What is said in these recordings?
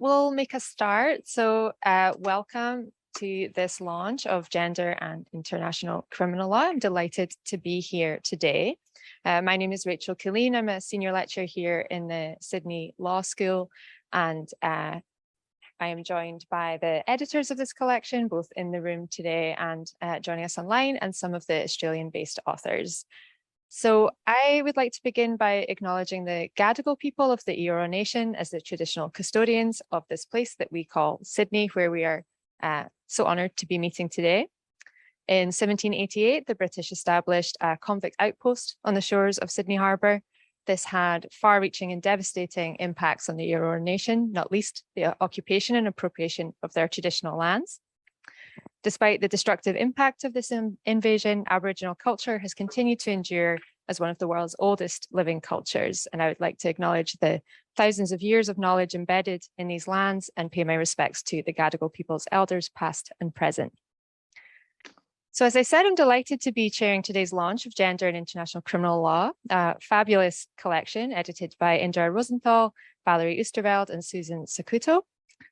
we'll make a start. So welcome to this launch of Gender and International Criminal Law. I'm delighted to be here today. My name is Rachel Killeen. I'm a senior lecturer here in the Sydney Law School, and I am joined by the editors of this collection, both in the room today and joining us online, and some of the Australian-based authors. So I would like to begin by acknowledging the Gadigal people of the Eora Nation as the traditional custodians of this place that we call Sydney, where we are so honoured to be meeting today. In 1788, the British established a convict outpost on the shores of Sydney Harbour. This had far-reaching and devastating impacts on the Eora Nation, not least the occupation and appropriation of their traditional lands. Despite the destructive impact of this invasion, Aboriginal culture has continued to endure as one of the world's oldest living cultures. And I would like to acknowledge the thousands of years of knowledge embedded in these lands and pay my respects to the Gadigal people's elders, past and present. So as I said, I'm delighted to be chairing today's launch of Gender and International Criminal Law, a fabulous collection edited by Indra Rosenthal, Valerie Easterveld and Susan Sakuto,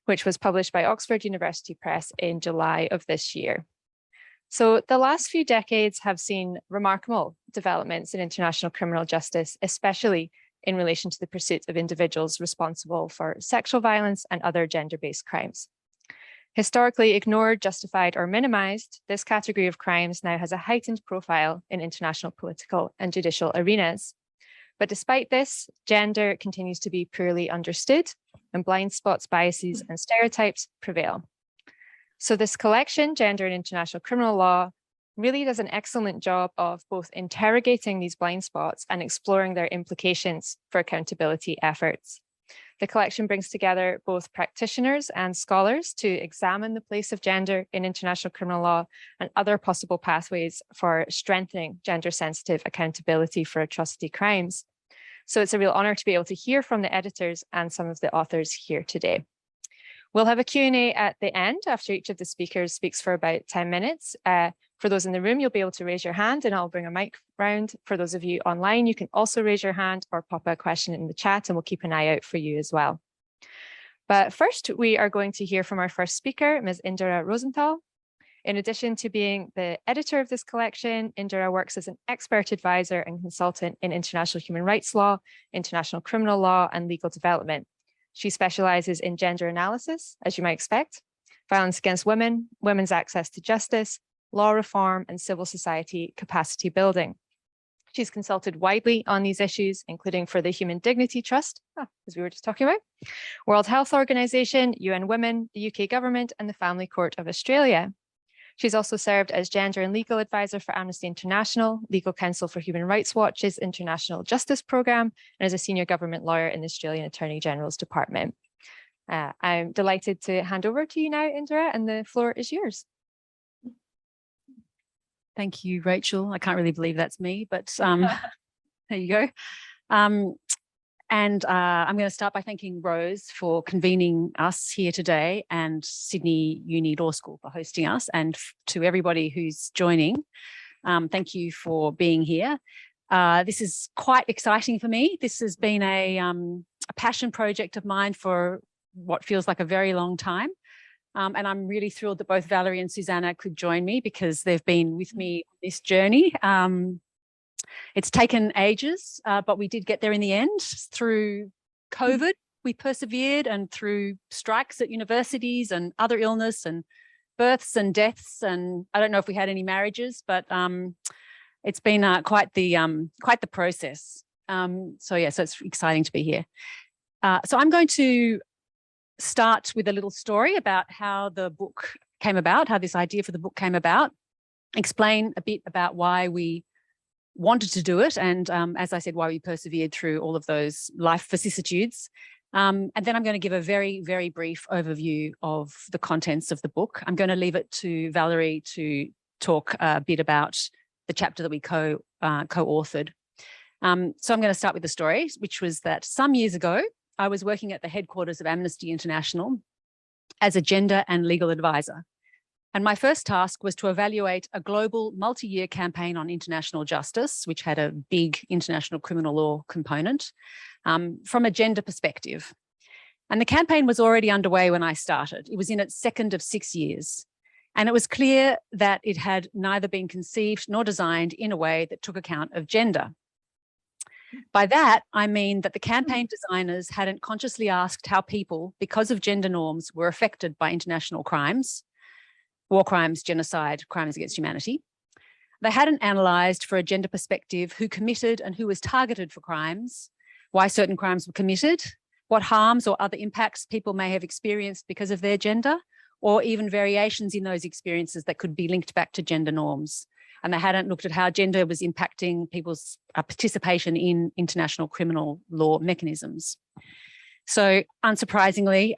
which was published by Oxford University Press in July of this year. So the last few decades have seen remarkable developments in international criminal justice, especially in relation to the pursuit of individuals responsible for sexual violence and other gender-based crimes. Historically ignored, justified, or minimized, this category of crimes now has a heightened profile in international political and judicial arenas. But despite this, gender continues to be poorly understood, and blind spots, biases, and stereotypes prevail. So this collection, Gender and International Criminal Law, really does an excellent job of both interrogating these blind spots and exploring their implications for accountability efforts. The collection brings together both practitioners and scholars to examine the place of gender in international criminal law and other possible pathways for strengthening gender-sensitive accountability for atrocity crimes. So it's a real honor to be able to hear from the editors and some of the authors here today. We'll have a Q&A at the end after each of the speakers speaks for about 10 minutes. For those in the room, you'll be able to raise your hand and I'll bring a mic round. For those of you online, you can also raise your hand or pop a question in the chat and we'll keep an eye out for you as well. But first, we are going to hear from our first speaker, Ms. Indra Rosenthal. In addition to being the editor of this collection, Indra works as an expert advisor and consultant in international human rights law, international criminal law, and legal development. She specializes in gender analysis, as you might expect, violence against women, women's access to justice, law reform, and civil society capacity building. She's consulted widely on these issues, including for the Human Dignity Trust, as we were just talking about, World Health Organization, UN Women, the UK government, and the Family Court of Australia. She's also served as gender and legal advisor for Amnesty International, legal counsel for Human Rights Watch's International Justice Programme, and as a senior government lawyer in the Australian Attorney General's Department. I'm delighted to hand over to you now, Indra, and the floor is yours. Thank you, Rachel. I can't really believe that's me, but there you go. And I'm going to start by thanking Rose for convening us here today and Sydney Uni Law School for hosting us, and to everybody who's joining. Thank you for being here. This is quite exciting for me. This has been a passion project of mine for what feels like a very long time. And I'm really thrilled that both Valerie and Susanna could join me because they've been with me on this journey. It's taken ages, but we did get there in the end. Through COVID, we persevered, and through strikes at universities and other illness and births and deaths. And I don't know if we had any marriages, but it's been quite the process. So it's exciting to be here. So I'm going to start with a little story about how the book came about, how this idea for the book came about, explain a bit about why we wanted to do it, and as I said, why we persevered through all of those life vicissitudes. And then I'm going to give a very, very brief overview of the contents of the book. I'm going to leave it to Valerie to talk a bit about the chapter that we co-authored. So I'm going to start with the story, which was that some years ago, I was working at the headquarters of Amnesty International as a gender and legal advisor. And my first task was to evaluate a global multi-year campaign on international justice, which had a big international criminal law component, from a gender perspective. And the campaign was already underway when I started. It was in its second of 6 years. And it was clear that it had neither been conceived nor designed in a way that took account of gender. By that, I mean that the campaign designers hadn't consciously asked how people, because of gender norms, were affected by international crimes, war crimes, genocide, crimes against humanity. They hadn't analysed for a gender perspective who committed and who was targeted for crimes, why certain crimes were committed, what harms or other impacts people may have experienced because of their gender, or even variations in those experiences that could be linked back to gender norms. And they hadn't looked at how gender was impacting people's participation in international criminal law mechanisms. So unsurprisingly,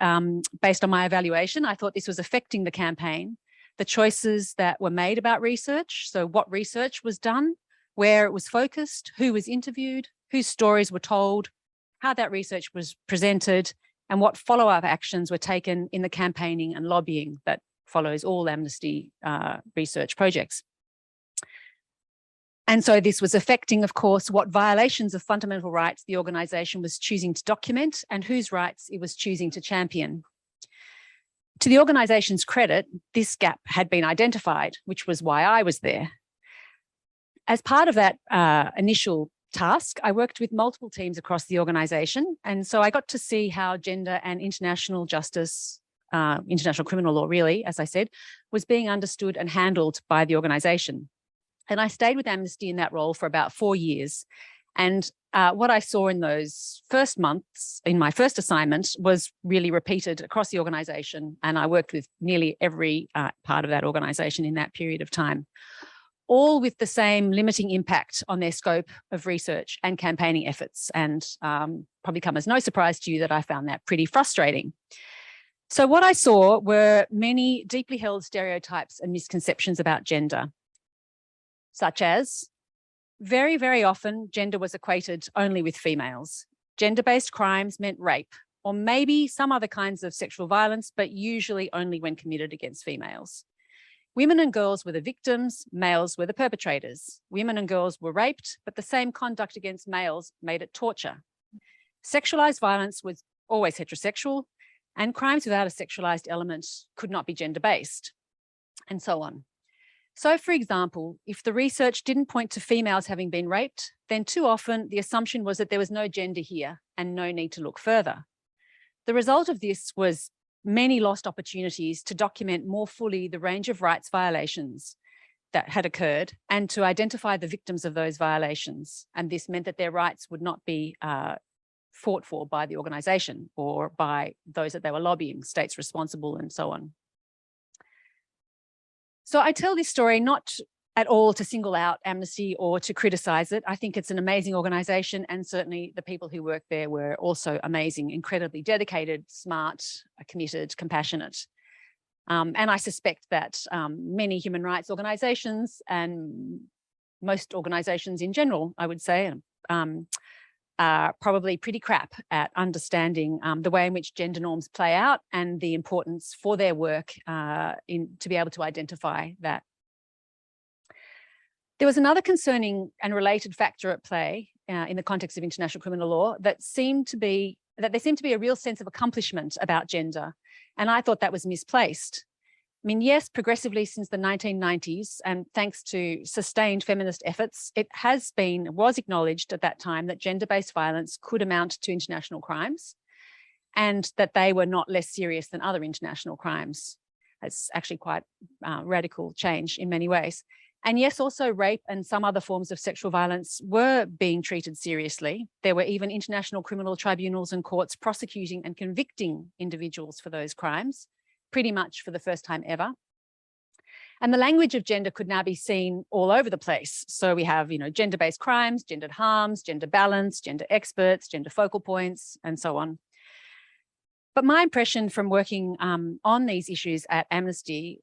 based on my evaluation, I thought this was affecting the campaign, the choices that were made about research, so what research was done, where it was focused, who was interviewed, whose stories were told, how that research was presented, and what follow-up actions were taken in the campaigning and lobbying that follows all Amnesty research projects. And so this was affecting, of course, what violations of fundamental rights the organisation was choosing to document and whose rights it was choosing to champion. To the organisation's credit, this gap had been identified, which was why I was there. As part of that initial task, I worked with multiple teams across the organisation. And so I got to see how gender and international justice, international criminal law really, as I said, was being understood and handled by the organisation. And I stayed with Amnesty in that role for about 4 years. And what I saw in those first months, in my first assignment, was really repeated across the organisation. And I worked with nearly every part of that organisation in that period of time, all with the same limiting impact on their scope of research and campaigning efforts. And probably come as no surprise to you that I found that pretty frustrating. So what I saw were many deeply held stereotypes and misconceptions about gender, such as very, very often gender was equated only with females. Gender-based crimes meant rape, or maybe some other kinds of sexual violence, but usually only when committed against females. Women and girls were the victims, males were the perpetrators. Women and girls were raped, but the same conduct against males made it torture. Sexualized violence was always heterosexual, and crimes without a sexualized element could not be gender-based, and so on. So, for example, if the research didn't point to females having been raped, then too often the assumption was that there was no gender here and no need to look further. The result of this was many lost opportunities to document more fully the range of rights violations that had occurred and to identify the victims of those violations. And this meant that their rights would not be fought for by the organisation or by those that they were lobbying, states responsible and so on. So I tell this story not at all to single out Amnesty or to criticise it. I think it's an amazing organisation, and certainly the people who work there were also amazing, incredibly dedicated, smart, committed, compassionate. And I suspect that many human rights organisations and most organisations in general, I would say, are probably pretty crap at understanding the way in which gender norms play out and the importance for their work to be able to identify that. There was another concerning and related factor at play in the context of international criminal law that there seemed to be a real sense of accomplishment about gender, and I thought that was misplaced. I mean, yes, progressively since the 1990s, and thanks to sustained feminist efforts, it was acknowledged at that time that gender-based violence could amount to international crimes and that they were not less serious than other international crimes. It's actually quite radical change in many ways. And yes, also rape and some other forms of sexual violence were being treated seriously. There were even international criminal tribunals and courts prosecuting and convicting individuals for those crimes, pretty much for the first time ever. And the language of gender could now be seen all over the place. So we have, gender-based crimes, gendered harms, gender balance, gender experts, gender focal points, and so on. But my impression from working on these issues at Amnesty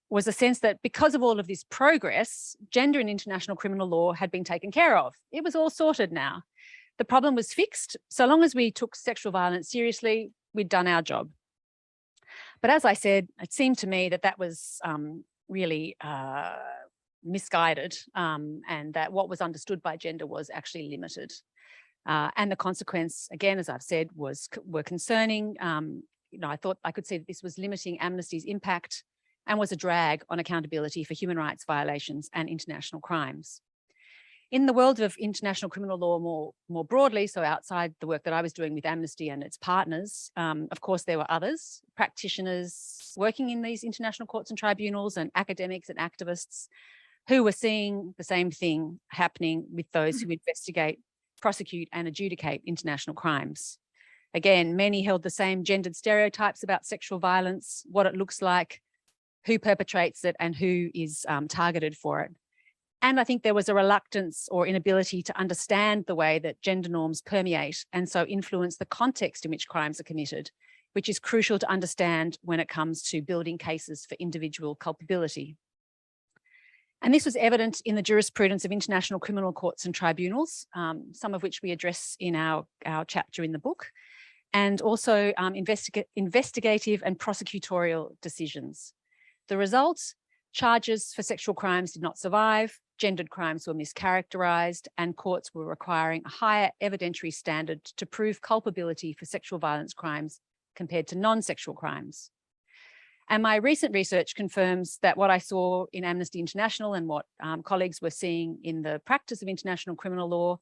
was a sense that because of all of this progress, gender in international criminal law had been taken care of. It was all sorted now. The problem was fixed. So long as we took sexual violence seriously, we'd done our job. But as I said, it seemed to me that that was really misguided and that what was understood by gender was actually limited. And the consequence, again, as I've said, were concerning. I thought I could see that this was limiting Amnesty's impact and was a drag on accountability for human rights violations and international crimes. In the world of international criminal law more broadly, so outside the work that I was doing with Amnesty and its partners, of course, there were others, practitioners working in these international courts and tribunals, and academics and activists who were seeing the same thing happening with those who investigate, prosecute and adjudicate international crimes. Again, many held the same gendered stereotypes about sexual violence, what it looks like, who perpetrates it and who is targeted for it. And I think there was a reluctance or inability to understand the way that gender norms permeate and so influence the context in which crimes are committed, which is crucial to understand when it comes to building cases for individual culpability. And this was evident in the jurisprudence of international criminal courts and tribunals, some of which we address in our chapter in the book, and also investigative and prosecutorial decisions. The results: charges for sexual crimes did not survive, gendered crimes were mischaracterized, and courts were requiring a higher evidentiary standard to prove culpability for sexual violence crimes compared to non-sexual crimes. And my recent research confirms that what I saw in Amnesty International and what colleagues were seeing in the practice of international criminal law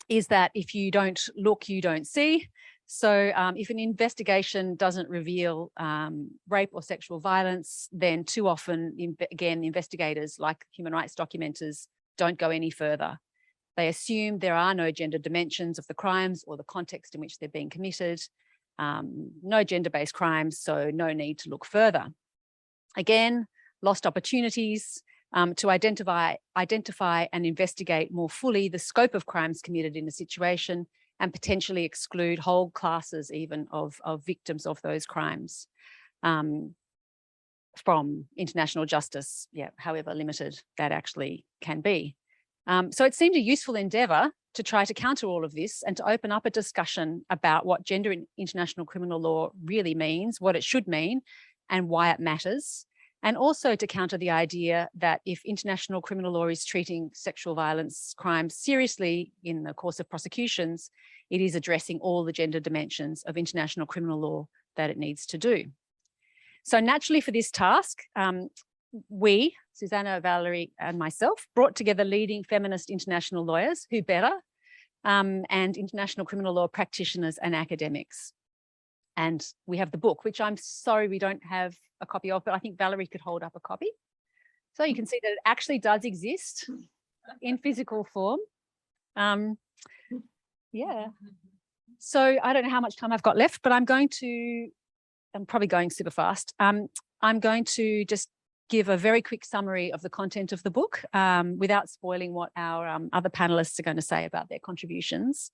is that if you don't look, you don't see. So if an investigation doesn't reveal rape or sexual violence, then too often, again, investigators like human rights documenters don't go any further. They assume there are no gender dimensions of the crimes or the context in which they're being committed, no gender-based crimes, so no need to look further. Again, lost opportunities to identify and investigate more fully the scope of crimes committed in a situation and potentially exclude whole classes even of victims of those crimes from international justice, however limited that actually can be. So it seemed a useful endeavour to try to counter all of this and to open up a discussion about what gender in international criminal law really means, what it should mean, and why it matters. And also to counter the idea that if international criminal law is treating sexual violence crimes seriously in the course of prosecutions, it is addressing all the gender dimensions of international criminal law that it needs to do. So naturally for this task, we, Susanna, Valerie and myself, brought together leading feminist international lawyers, who better, and international criminal law practitioners and academics. And we have the book, which I'm sorry we don't have a copy of, but I think Valerie could hold up a copy. So you can see that it actually does exist in physical form. Yeah. So I don't know how much time I've got left, but I'm probably going super fast. I'm going to just give a very quick summary of the content of the book without spoiling what our other panelists are going to say about their contributions.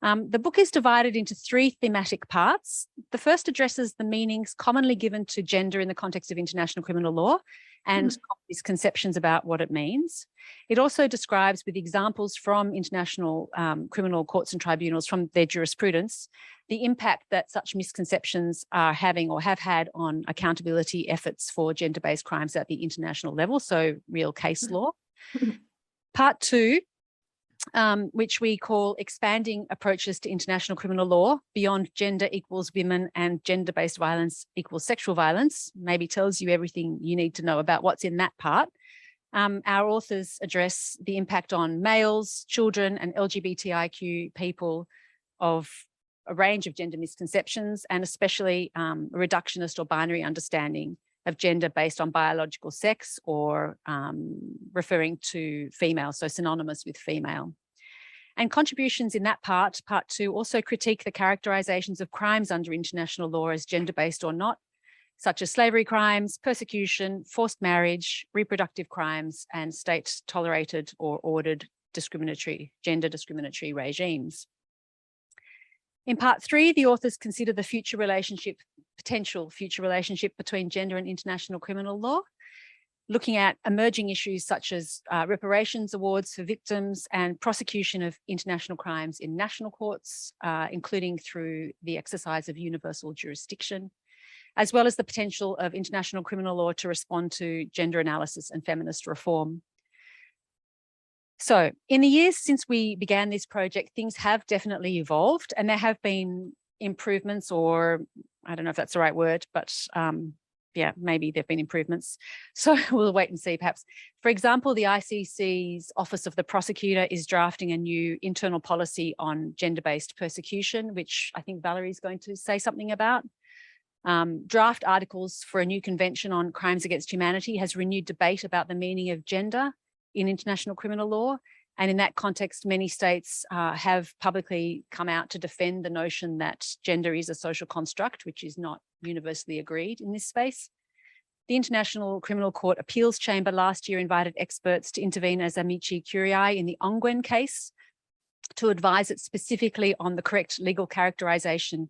The book is divided into 3 thematic parts. The first addresses the meanings commonly given to gender in the context of international criminal law and misconceptions about what it means. It also describes, with examples from international criminal courts and tribunals from their jurisprudence, the impact that such misconceptions are having or have had on accountability efforts for gender-based crimes at the international level, so real case law. Part 2, which we call Expanding Approaches to International Criminal Law Beyond Gender Equals Women and Gender-Based Violence Equals Sexual Violence, maybe tells you everything you need to know about what's in that part. Our authors address the impact on males, children and LGBTIQ people of a range of gender misconceptions, and especially a reductionist or binary understanding of gender based on biological sex or referring to female, so synonymous with female. And contributions in that part 2, also critique the characterizations of crimes under international law as gender-based or not, such as slavery crimes, persecution, forced marriage, reproductive crimes, and state-tolerated or ordered gender discriminatory regimes. In part 3, the authors consider the potential future relationship between gender and international criminal law, looking at emerging issues such as reparations awards for victims and prosecution of international crimes in national courts, including through the exercise of universal jurisdiction, as well as the potential of international criminal law to respond to gender analysis and feminist reform. So in the years since we began this project, things have definitely evolved, and there have been improvements, or I don't know if that's the right word, but yeah, maybe there've been improvements. So we'll wait and see perhaps. For example, the ICC's Office of the Prosecutor is drafting a new internal policy on gender-based persecution, which I think Valerie is going to say something about. Draft articles for a new convention on crimes against humanity has renewed debate about the meaning of gender in international criminal law. And in that context, many states have publicly come out to defend the notion that gender is a social construct, which is not universally agreed in this space. The International Criminal Court Appeals Chamber last year invited experts to intervene as amici curiae in the Ongwen case to advise it specifically on the correct legal characterization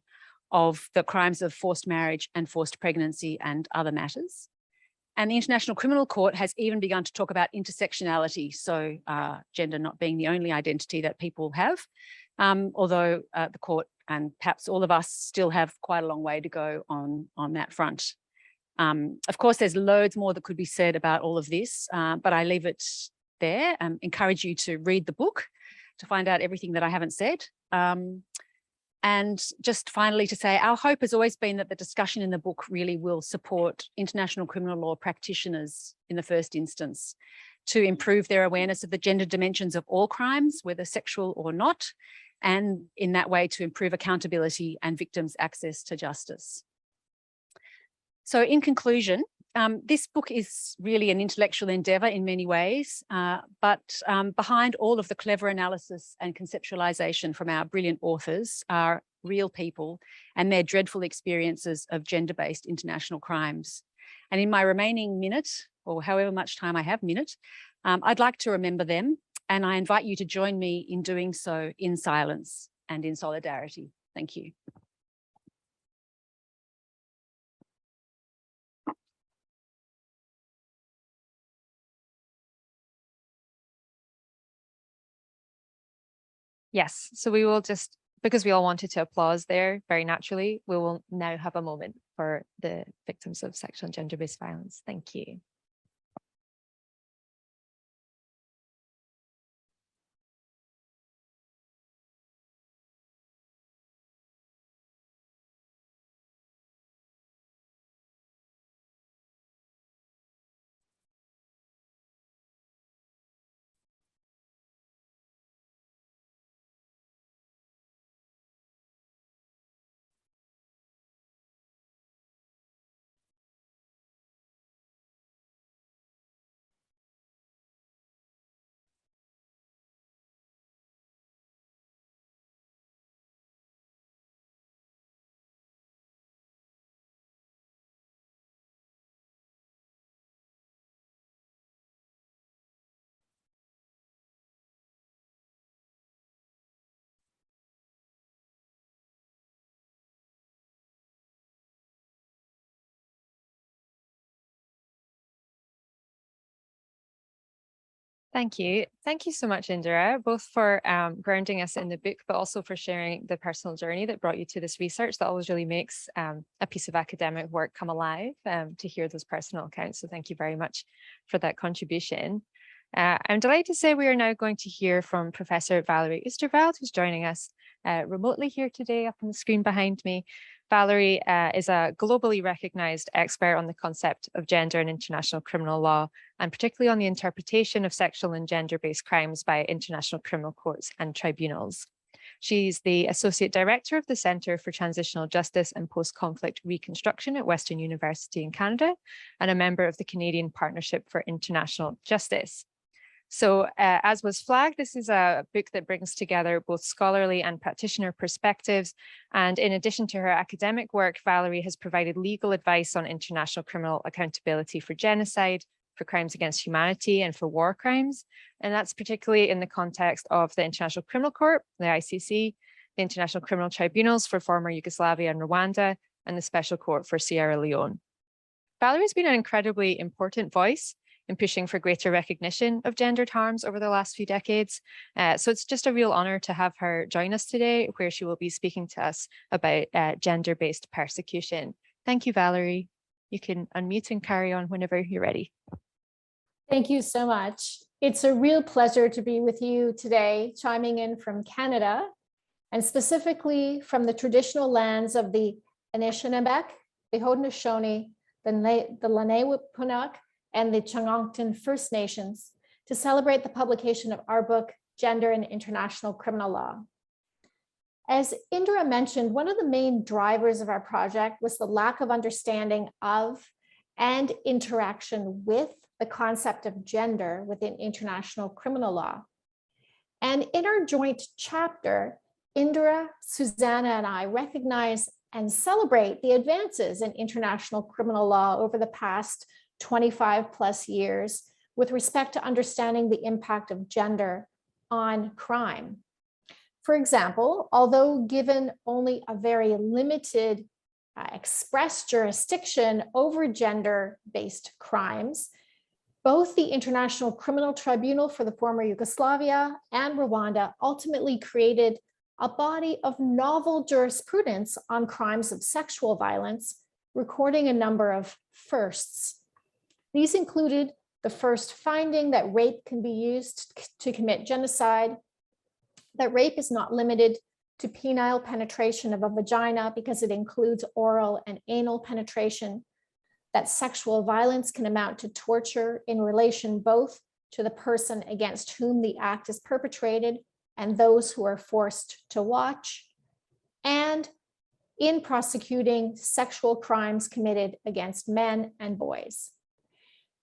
of the crimes of forced marriage and forced pregnancy and other matters. And the International Criminal Court has even begun to talk about intersectionality, so gender not being the only identity that people have, although the court and perhaps all of us still have quite a long way to go on that front. Of course, there's loads more that could be said about all of this, but I leave it there and encourage you to read the book to find out everything that I haven't said. And just finally to say, our hope has always been that the discussion in the book really will support international criminal law practitioners in the first instance to improve their awareness of the gender dimensions of all crimes, whether sexual or not, and in that way to improve accountability and victims' access to justice. So in conclusion, this book is really an intellectual endeavour in many ways, but behind all of the clever analysis and conceptualisation from our brilliant authors are real people and their dreadful experiences of gender-based international crimes. And in my remaining minute, or however much time I have I'd like to remember them, and I invite you to join me in doing so in silence and in solidarity. Thank you. Yes, so we will just, because we all wanted to applause there very naturally, we will now have a moment for the victims of sexual and gender-based violence. Thank you. Thank you. Thank you so much, Indra, both for grounding us in the book, but also for sharing the personal journey that brought you to this research. That always really makes a piece of academic work come alive to hear those personal accounts. So thank you very much for that contribution. I'm delighted to say we are now going to hear from Professor Valerie Easterveld, who's joining us remotely here today up on the screen behind me. Valerie is a globally recognized expert on the concept of gender and international criminal law, and particularly on the interpretation of sexual and gender-based crimes by international criminal courts and tribunals. She's the Associate Director of the Centre for Transitional Justice and Post-Conflict Reconstruction at Western University in Canada, and a member of the Canadian Partnership for International Justice. So as was flagged, this is a book that brings together both scholarly and practitioner perspectives. And in addition to her academic work, Valerie has provided legal advice on international criminal accountability for genocide, for crimes against humanity, and for war crimes. And that's particularly in the context of the International Criminal Court, the ICC, the International Criminal Tribunals for former Yugoslavia and Rwanda, and the Special Court for Sierra Leone. Valerie's been an incredibly important voice in pushing for greater recognition of gendered harms over the last few decades. So it's just a real honor to have her join us today, where she will be speaking to us about gender-based persecution. Thank you, Valerie. You can unmute and carry on whenever you're ready. Thank you so much. It's a real pleasure to be with you today, chiming in from Canada, and specifically from the traditional lands of the Anishinaabe, the Haudenosaunee, the Lenape-Punuk, and the Changangton First Nations, to celebrate the publication of our book, Gender and International Criminal Law. As Indra mentioned, one of the main drivers of our project was the lack of understanding of and interaction with the concept of gender within international criminal law. And in our joint chapter, Indra, Susanna, and I recognize and celebrate the advances in international criminal law over the past 25 plus years with respect to understanding the impact of gender on crime. For example, although given only a very limited express jurisdiction over gender-based crimes, both the International Criminal Tribunal for the former Yugoslavia and Rwanda ultimately created a body of novel jurisprudence on crimes of sexual violence, recording a number of firsts. These included the first finding that rape can be used to commit genocide, that rape is not limited to penile penetration of a vagina because it includes oral and anal penetration, that sexual violence can amount to torture in relation both to the person against whom the act is perpetrated and those who are forced to watch, and in prosecuting sexual crimes committed against men and boys.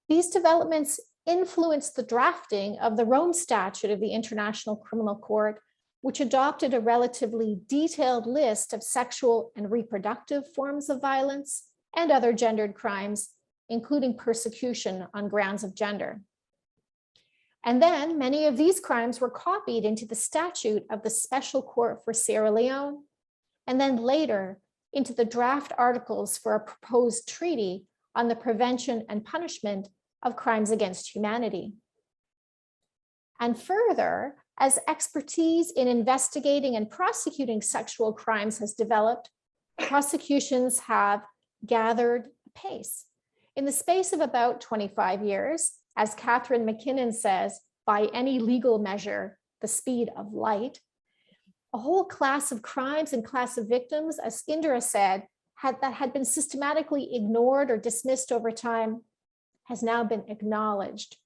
These developments influenced the drafting of the Rome Statute of the International Criminal Court, which adopted a relatively detailed list of sexual and reproductive forms of violence and other gendered crimes, including persecution on grounds of gender. And then many of these crimes were copied into the statute of the Special Court for Sierra Leone, and then later into the draft articles for a proposed treaty on the prevention and punishment of crimes against humanity. And further, as expertise in investigating and prosecuting sexual crimes has developed, prosecutions have gathered pace. In the space of about 25 years, as Catherine McKinnon says, by any legal measure, the speed of light, a whole class of crimes and class of victims, as Indra said, that had been systematically ignored or dismissed over time, has now been acknowledged,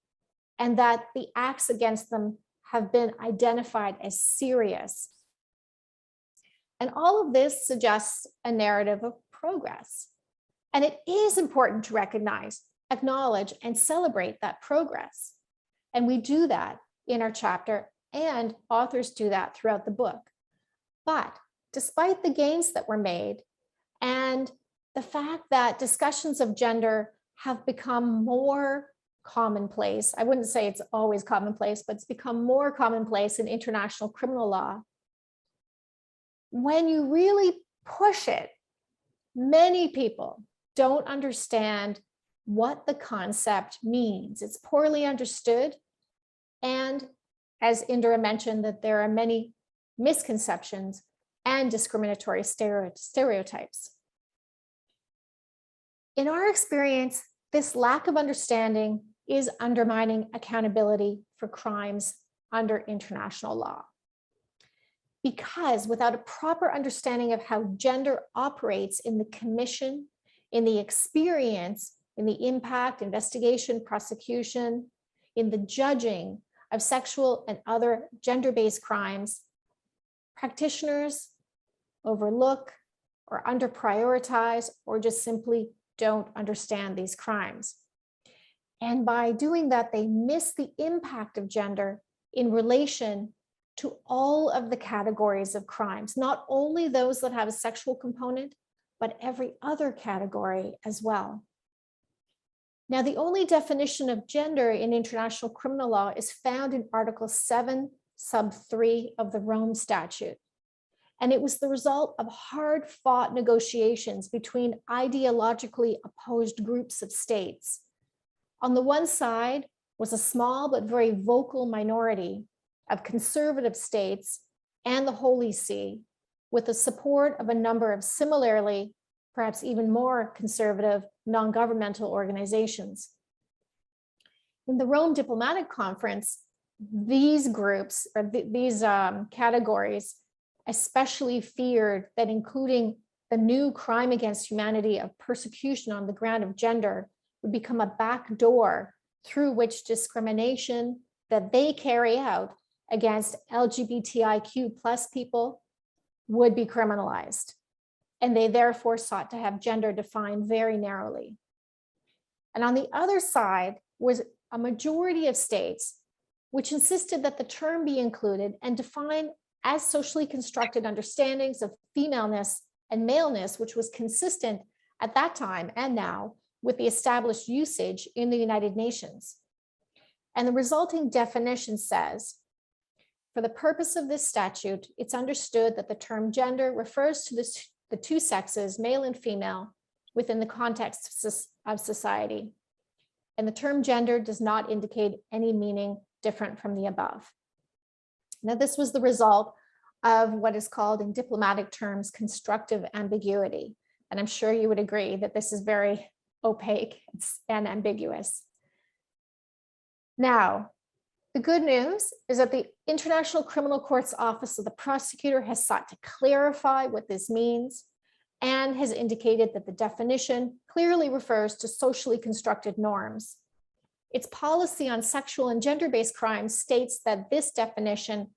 and that the acts against them have been identified as serious. And all of this suggests a narrative of progress. And it is important to recognize, acknowledge, and celebrate that progress. And we do that in our chapter, and authors do that throughout the book. But despite the gains that were made, and the fact that discussions of gender have become more commonplace, I wouldn't say it's always commonplace, but it's become more commonplace in international criminal law. When you really push it, many people don't understand what the concept means. It's poorly understood. And as Indra mentioned, that there are many misconceptions and discriminatory stereotypes. In our experience, this lack of understanding is undermining accountability for crimes under international law. Because without a proper understanding of how gender operates in the commission, in the experience, in the impact, investigation, prosecution, in the judging of sexual and other gender-based crimes, practitioners overlook or under-prioritize or just simply don't understand these crimes. And by doing that, they miss the impact of gender in relation to all of the categories of crimes, not only those that have a sexual component, but every other category as well. Now, the only definition of gender in international criminal law is found in Article 7, sub 3 of the Rome Statute. And it was the result of hard-fought negotiations between ideologically opposed groups of states. On the one side was a small but very vocal minority of conservative states and the Holy See, with the support of a number of similarly, perhaps even more conservative, non-governmental organizations. In the Rome Diplomatic Conference, these groups or these categories especially feared that including the new crime against humanity of persecution on the ground of gender would become a backdoor through which discrimination that they carry out against LGBTIQ plus people would be criminalized. And they therefore sought to have gender defined very narrowly. And on the other side was a majority of states which insisted that the term be included and defined as socially constructed understandings of femaleness and maleness, which was consistent at that time and now with the established usage in the United Nations. And the resulting definition says, for the purpose of this statute, it's understood that the term gender refers to the two sexes, male and female, within the context of society. And the term gender does not indicate any meaning different from the above. Now, this was the result of what is called in diplomatic terms constructive ambiguity. And I'm sure you would agree that this is very opaque and ambiguous. Now, the good news is that the International Criminal Court's Office of the Prosecutor has sought to clarify what this means and has indicated that the definition clearly refers to socially constructed norms. Its policy on sexual and gender-based crimes states that this definition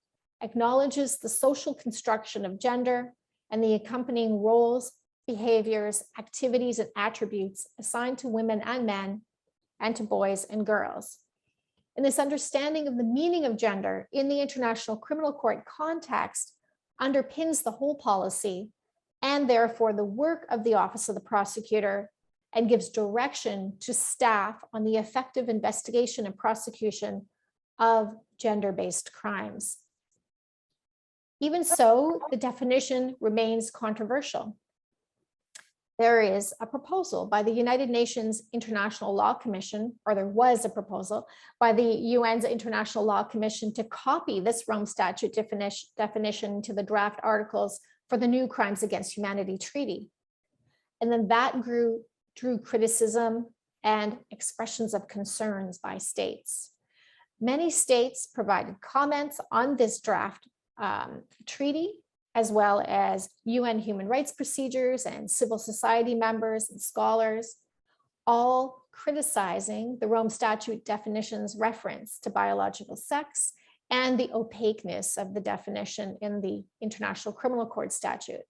acknowledges the social construction of gender and the accompanying roles, behaviors, activities, and attributes assigned to women and men and to boys and girls. And this understanding of the meaning of gender in the International Criminal Court context underpins the whole policy and therefore the work of the Office of the Prosecutor and gives direction to staff on the effective investigation and prosecution of gender-based crimes. Even so, the definition remains controversial. There is a proposal by the United Nations International Law Commission, or there was a proposal by the UN's International Law Commission to copy this Rome Statute definition to the draft articles for the new Crimes Against Humanity Treaty. And then that drew criticism and expressions of concerns by states. Many states provided comments on this draft treaty, as well as UN human rights procedures and civil society members and scholars, all criticizing the Rome Statute definition's reference to biological sex and the opaqueness of the definition in the International Criminal Court statute.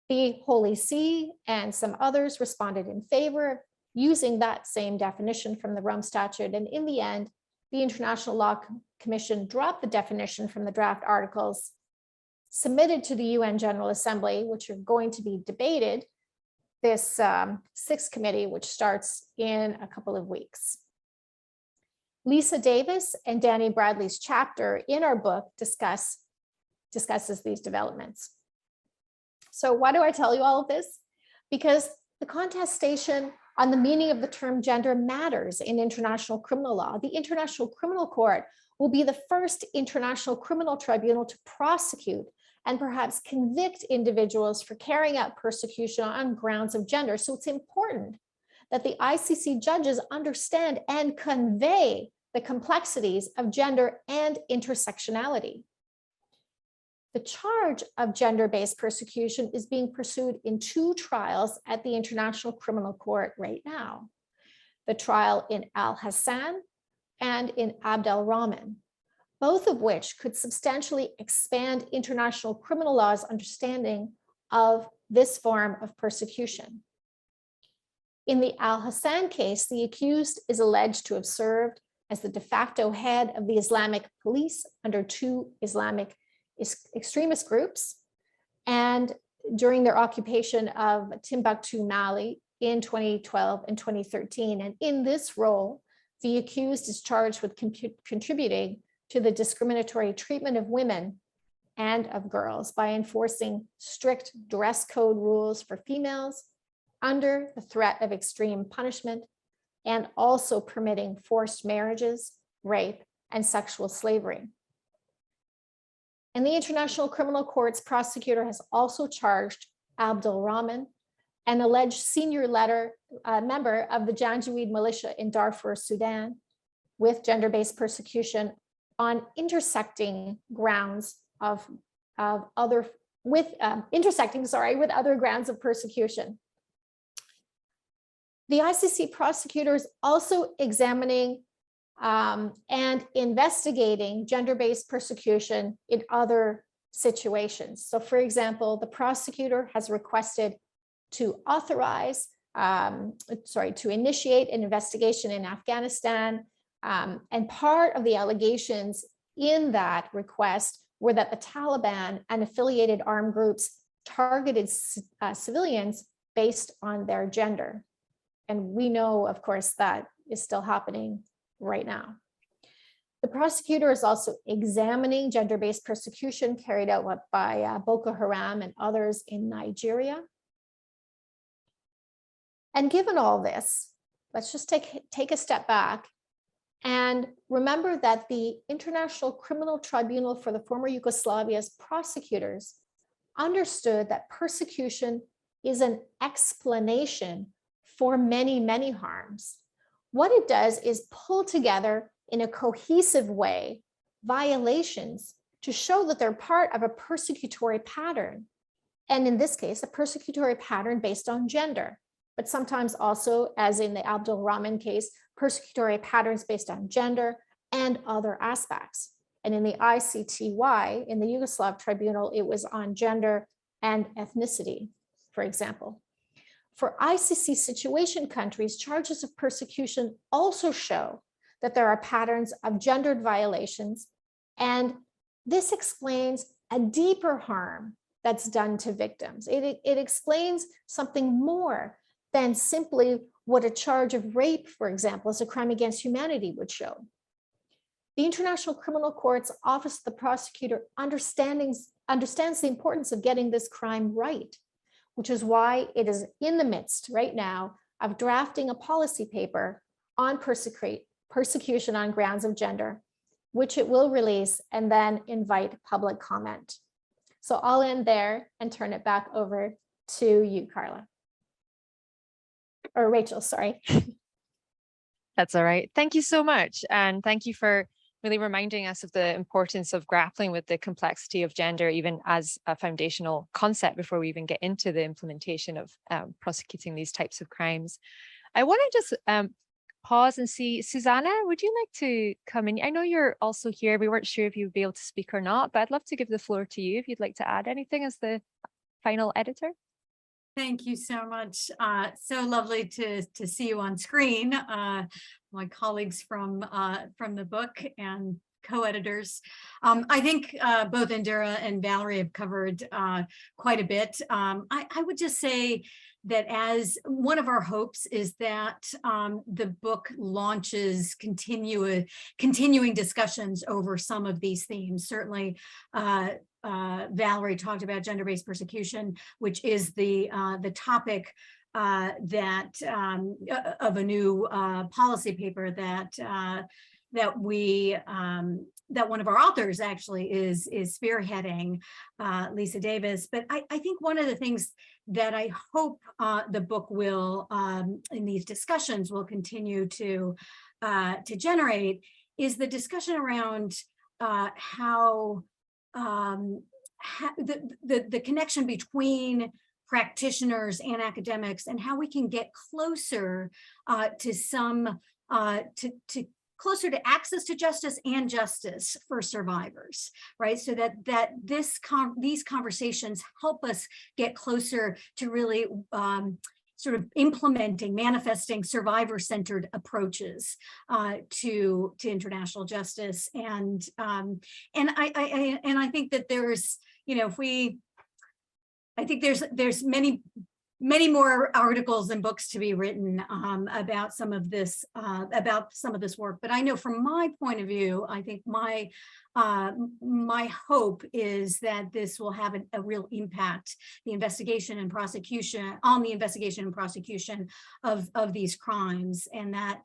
The Holy See and some others responded in favor of using that same definition from the Rome Statute, and in the end, the International Law Commission dropped the definition from the draft articles submitted to the UN General Assembly, which are going to be debated, this sixth committee, which starts in a couple of weeks. Lisa Davis and Danny Bradley's chapter in our book discusses these developments. So why do I tell you all of this? Because the contestation on the meaning of the term gender matters in international criminal law. The International Criminal Court will be the first international criminal tribunal to prosecute and perhaps convict individuals for carrying out persecution on grounds of gender. So it's important that the ICC judges understand and convey the complexities of gender and intersectionality. The charge of gender-based persecution is being pursued in two trials at the International Criminal Court right now. The trial in Al Hassan and in Abd al-Rahman, both of which could substantially expand international criminal law's understanding of this form of persecution. In the Al Hassan case, the accused is alleged to have served as the de facto head of the Islamic police under two Islamic extremist groups, and during their occupation of Timbuktu, Mali in 2012 and 2013. And in this role, the accused is charged with contributing to the discriminatory treatment of women and of girls by enforcing strict dress code rules for females under the threat of extreme punishment, and also permitting forced marriages, rape, and sexual slavery. And the International Criminal Court's prosecutor has also charged Abd al-Rahman an alleged senior member of the Janjaweed militia in Darfur, Sudan, with gender-based persecution on intersecting grounds with other grounds of persecution. The ICC prosecutor is also examining and investigating gender-based persecution in other situations. So for example, the prosecutor has requested to initiate an investigation in Afghanistan. And part of the allegations in that request were that the Taliban and affiliated armed groups targeted civilians based on their gender. And we know, of course, that is still happening right now. The prosecutor is also examining gender-based persecution carried out by Boko Haram and others in Nigeria. And given all this, let's just take a step back and remember that the International Criminal Tribunal for the former Yugoslavia's prosecutors understood that persecution is an explanation for many, many harms. What it does is pull together in a cohesive way violations to show that they're part of a persecutory pattern. And in this case, a persecutory pattern based on gender, but sometimes also, as in the Abdul Rahman case, persecutory patterns based on gender and other aspects. And in the ICTY, in the Yugoslav tribunal, it was on gender and ethnicity, for example. For ICC situation countries, charges of persecution also show that there are patterns of gendered violations, and this explains a deeper harm that's done to victims. It explains something more than simply what a charge of rape, for example, as a crime against humanity would show. The International Criminal Court's Office of the Prosecutor understands the importance of getting this crime right, which is why it is in the midst right now of drafting a policy paper on persecution on grounds of gender, which it will release and then invite public comment. So I'll end there and turn it back over to you, Carla. Or Rachel, sorry. That's all right. Thank you so much. And thank you for really reminding us of the importance of grappling with the complexity of gender, even as a foundational concept before we even get into the implementation of prosecuting these types of crimes. I want to just pause and see, Susanna, would you like to come in? I know you're also here. We weren't sure if you'd be able to speak or not, but I'd love to give the floor to you if you'd like to add anything as the final editor. Thank you so much. So lovely to see you on screen. My colleagues from the book and co-editors. I think both Indra and Valerie have covered quite a bit. I would just say that as one of our hopes is that the book launches continuing discussions over some of these themes. Certainly, Valerie talked about gender-based persecution, which is the topic that of a new policy paper that one of our authors actually is spearheading, Lisa Davis. But I think one of the things that I hope the book will, in these discussions, will continue to generate is the discussion around how the connection between practitioners and academics and how we can get closer closer to access to justice and justice for survivors, right? So that these conversations help us get closer to really sort of manifesting survivor-centered approaches to international justice, and I think that there's, I think there's many more articles and books to be written about some of this work. But I know from my point of view, I think my hope is that this will have a real impact, the investigation and prosecution of these crimes, and that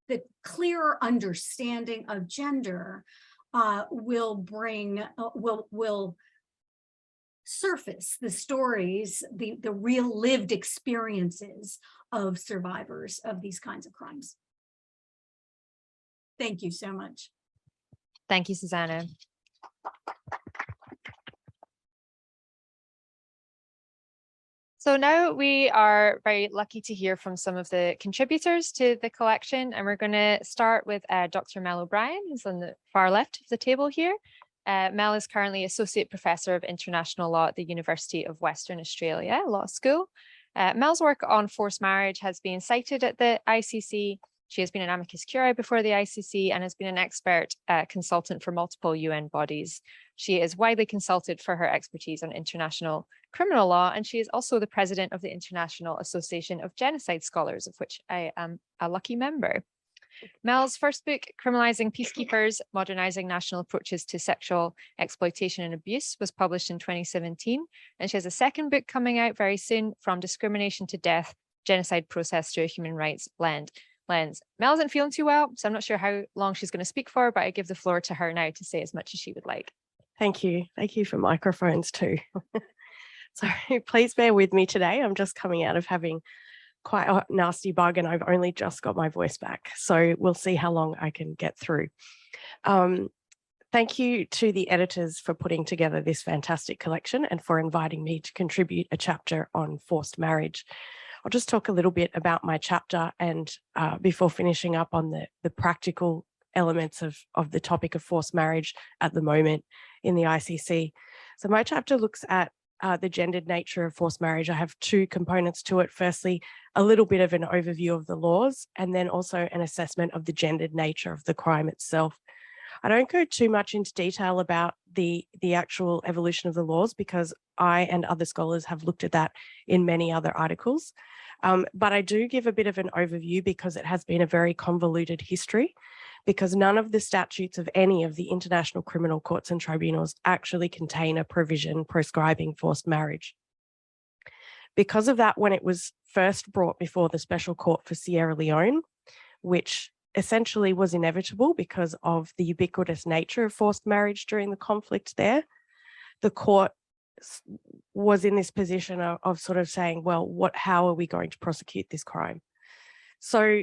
the clearer understanding of gender will surface the stories, the real lived experiences of survivors of these kinds of crimes. Thank you so much. Thank you, Susanna. So now we are very lucky to hear from some of the contributors to the collection, and we're going to start with Dr. Mel O'Brien, who's on the far left of the table here. Mel is currently Associate Professor of International Law at the University of Western Australia Law School. Mel's work on forced marriage has been cited at the ICC. She has been an amicus curiae before the ICC and has been an expert consultant for multiple UN bodies. She is widely consulted for her expertise on international criminal law, and she is also the president of the International Association of Genocide Scholars, of which I am a lucky member. Mel's first book, Criminalizing Peacekeepers, Modernizing National Approaches to Sexual Exploitation and Abuse, was published in 2017. And she has a second book coming out very soon, From Discrimination to Death, Genocide Process Through a Human Rights Lens. Mel isn't feeling too well, so I'm not sure how long she's going to speak for, but I give the floor to her now to say as much as she would like. Thank you. Thank you for microphones too. So please bear with me today. I'm just coming out of having quite a nasty bug and I've only just got my voice back. So we'll see how long I can get through. Thank you to the editors for putting together this fantastic collection and for inviting me to contribute a chapter on forced marriage. I'll just talk a little bit about my chapter and before finishing up on the practical elements of the topic of forced marriage at the moment in the ICC. So my chapter looks at the gendered nature of forced marriage. I have two components to it. Firstly, a little bit of an overview of the laws, and then also an assessment of the gendered nature of the crime itself. I don't go too much into detail about the actual evolution of the laws because I and other scholars have looked at that in many other articles. But I do give a bit of an overview because it has been a very convoluted history, because none of the statutes of any of the international criminal courts and tribunals actually contain a provision prescribing forced marriage. Because of that, when it was first brought before the Special Court for Sierra Leone, which essentially was inevitable because of the ubiquitous nature of forced marriage during the conflict there, the court was in this position of sort of saying, well, how are we going to prosecute this crime? So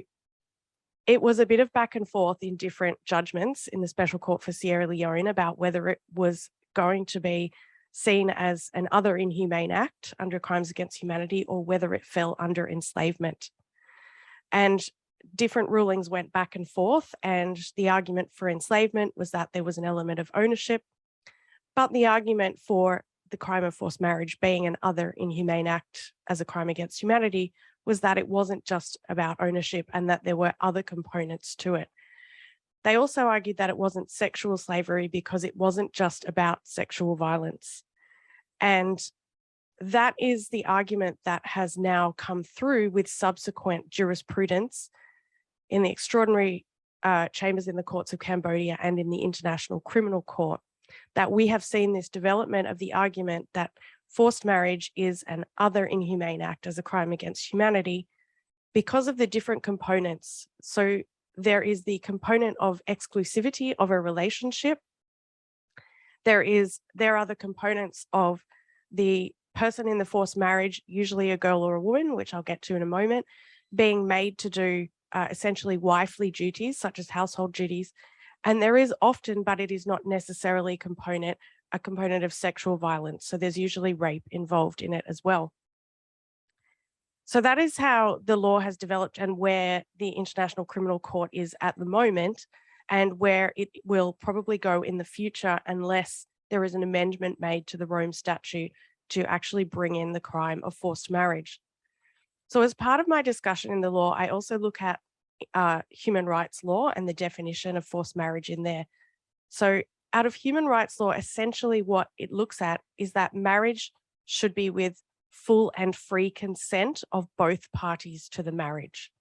it was a bit of back and forth in different judgments in the Special Court for Sierra Leone about whether it was going to be seen as an other inhumane act under crimes against humanity or whether it fell under enslavement. And different rulings went back and forth, and the argument for enslavement was that there was an element of ownership, but the argument for the crime of forced marriage being an other inhumane act as a crime against humanity was that it wasn't just about ownership and that there were other components to it. They also argued that it wasn't sexual slavery because it wasn't just about sexual violence. And that is the argument that has now come through with subsequent jurisprudence in the extraordinary chambers in the courts of Cambodia and in the International Criminal Court, that we have seen this development of the argument that forced marriage is an other inhumane act as a crime against humanity because of the different components. So there is the component of exclusivity of a relationship. There are the components of the person in the forced marriage, usually a girl or a woman, which I'll get to in a moment, being made to do essentially wifely duties such as household duties. And there is often, but it is not necessarily a component of sexual violence. So there's usually rape involved in it as well. So that is how the law has developed and where the International Criminal Court is at the moment and where it will probably go in the future unless there is an amendment made to the Rome Statute to actually bring in the crime of forced marriage. So as part of my discussion in the law, I also look at human rights law and the definition of forced marriage in there. So out of human rights law, essentially what it looks at is that marriage should be with full and free consent of both parties to the marriage.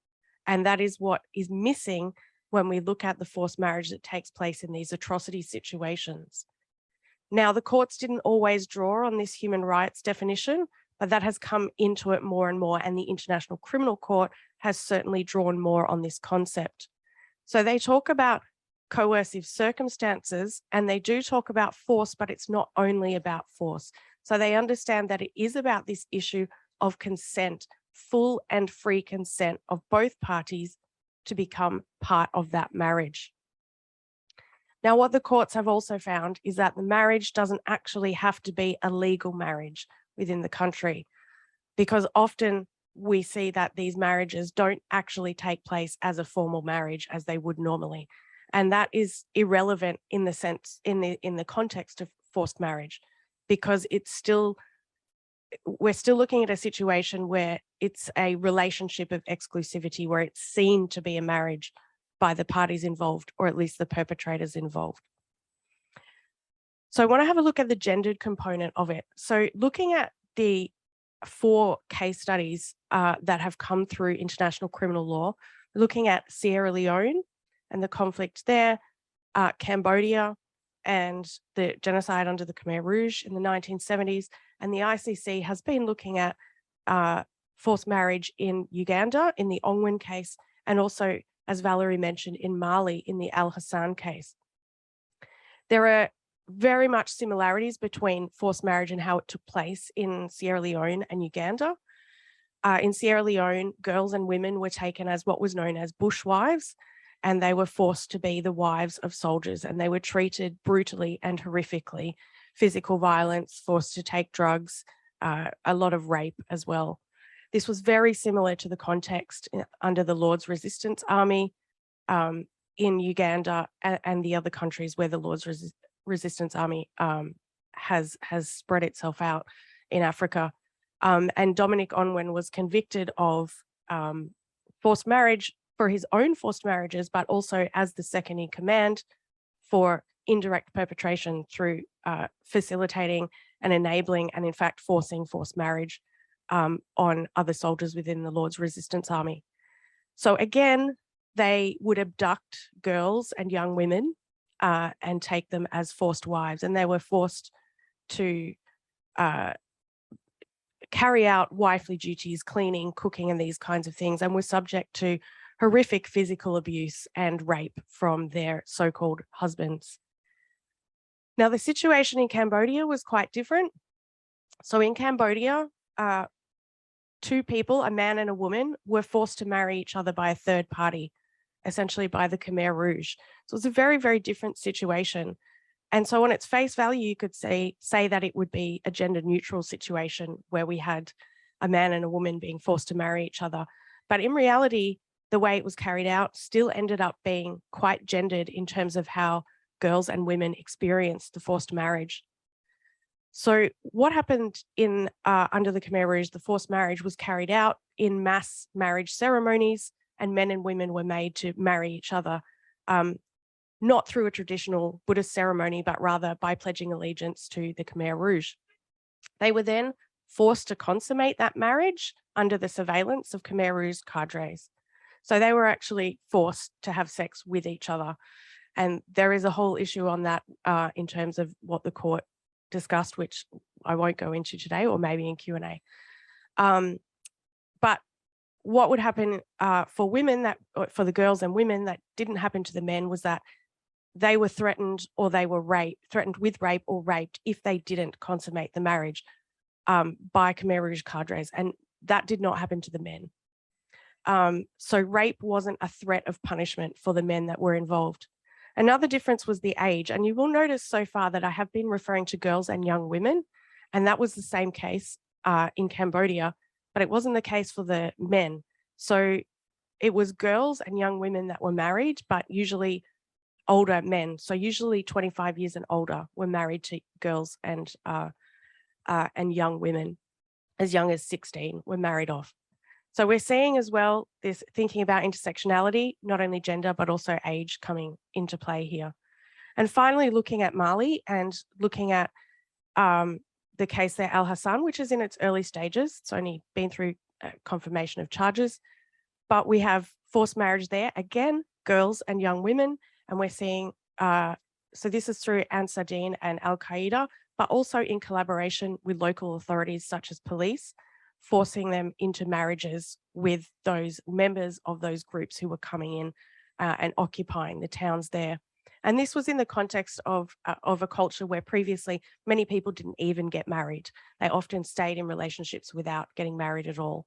And that is what is missing when we look at the forced marriage that takes place in these atrocity situations. Now, the courts didn't always draw on this human rights definition, but that has come into it more and more, and the International Criminal Court has certainly drawn more on this concept. So they talk about coercive circumstances, and they do talk about force, but it's not only about force. So they understand that it is about this issue of consent, full and free consent of both parties to become part of that marriage. Now, what the courts have also found is that the marriage doesn't actually have to be a legal marriage within the country, because often we see that these marriages don't actually take place as a formal marriage as they would normally. And that is irrelevant in the sense, in the context of forced marriage, because we're still looking at a situation where it's a relationship of exclusivity, where it's seen to be a marriage by the parties involved, or at least the perpetrators involved. So I want to have a look at the gendered component of it. So looking at the 4 case studies that have come through international criminal law, looking at Sierra Leone and the conflict there, Cambodia and the genocide under the Khmer Rouge in the 1970s, and the ICC has been looking at forced marriage in Uganda in the Ongwen case, and also, as Valerie mentioned, in Mali in the Al Hassan case. There are very much similarities between forced marriage and how it took place in Sierra Leone and Uganda. In Sierra Leone, girls and women were taken as what was known as bushwives, and they were forced to be the wives of soldiers, and they were treated brutally and horrifically. Physical violence, forced to take drugs, a lot of rape as well. This was very similar to the context under the Lord's Resistance Army in Uganda and the other countries where the Lord's Resistance Army has spread itself out in Africa. And Dominic Ongwen was convicted of forced marriage for his own forced marriages, but also as the second in command for indirect perpetration through facilitating and enabling and in fact forcing forced marriage on other soldiers within the Lord's Resistance Army. So again, they would abduct girls and young women and take them as forced wives, and they were forced to carry out wifely duties, cleaning, cooking, and these kinds of things, and were subject to horrific physical abuse and rape from their so-called husbands. Now, the situation in Cambodia was quite different. So in Cambodia, 2 people, a man and a woman, were forced to marry each other by a third party, essentially by the Khmer Rouge. So it's a very, very different situation. And so on its face value, you could say that it would be a gender neutral situation where we had a man and a woman being forced to marry each other. But in reality, the way it was carried out still ended up being quite gendered in terms of how girls and women experienced the forced marriage. So what happened in under the Khmer Rouge, the forced marriage was carried out in mass marriage ceremonies, and men and women were made to marry each other, not through a traditional Buddhist ceremony, but rather by pledging allegiance to the Khmer Rouge. They were then forced to consummate that marriage under the surveillance of Khmer Rouge cadres. So they were actually forced to have sex with each other. And there is a whole issue on that in terms of what the court discussed, which I won't go into today, or maybe in Q&A. But what would happen for women, for the girls and women, that didn't happen to the men, was that they were threatened, or they were threatened with rape or raped if they didn't consummate the marriage by Khmer Rouge cadres, and that did not happen to the men. So rape wasn't a threat of punishment for the men that were involved. Another difference was the age, and you will notice so far that I have been referring to girls and young women, and that was the same case in Cambodia, but it wasn't the case for the men. So it was girls and young women that were married, but usually older men. So usually 25 years and older were married to girls and young women. As young as 16 were married off. So we're seeing as well this thinking about intersectionality, not only gender, but also age coming into play here. And finally, looking at Mali and looking at the case there, Al Hassan, which is in its early stages. It's only been through confirmation of charges, but we have forced marriage there, again, girls and young women. And we're seeing, so this is through Ansar Dine and Al-Qaeda, but also in collaboration with local authorities such as police, forcing them into marriages with those members of those groups who were coming in and occupying the towns there. And this was in the context of a culture where previously many people didn't even get married. They often stayed in relationships without getting married at all.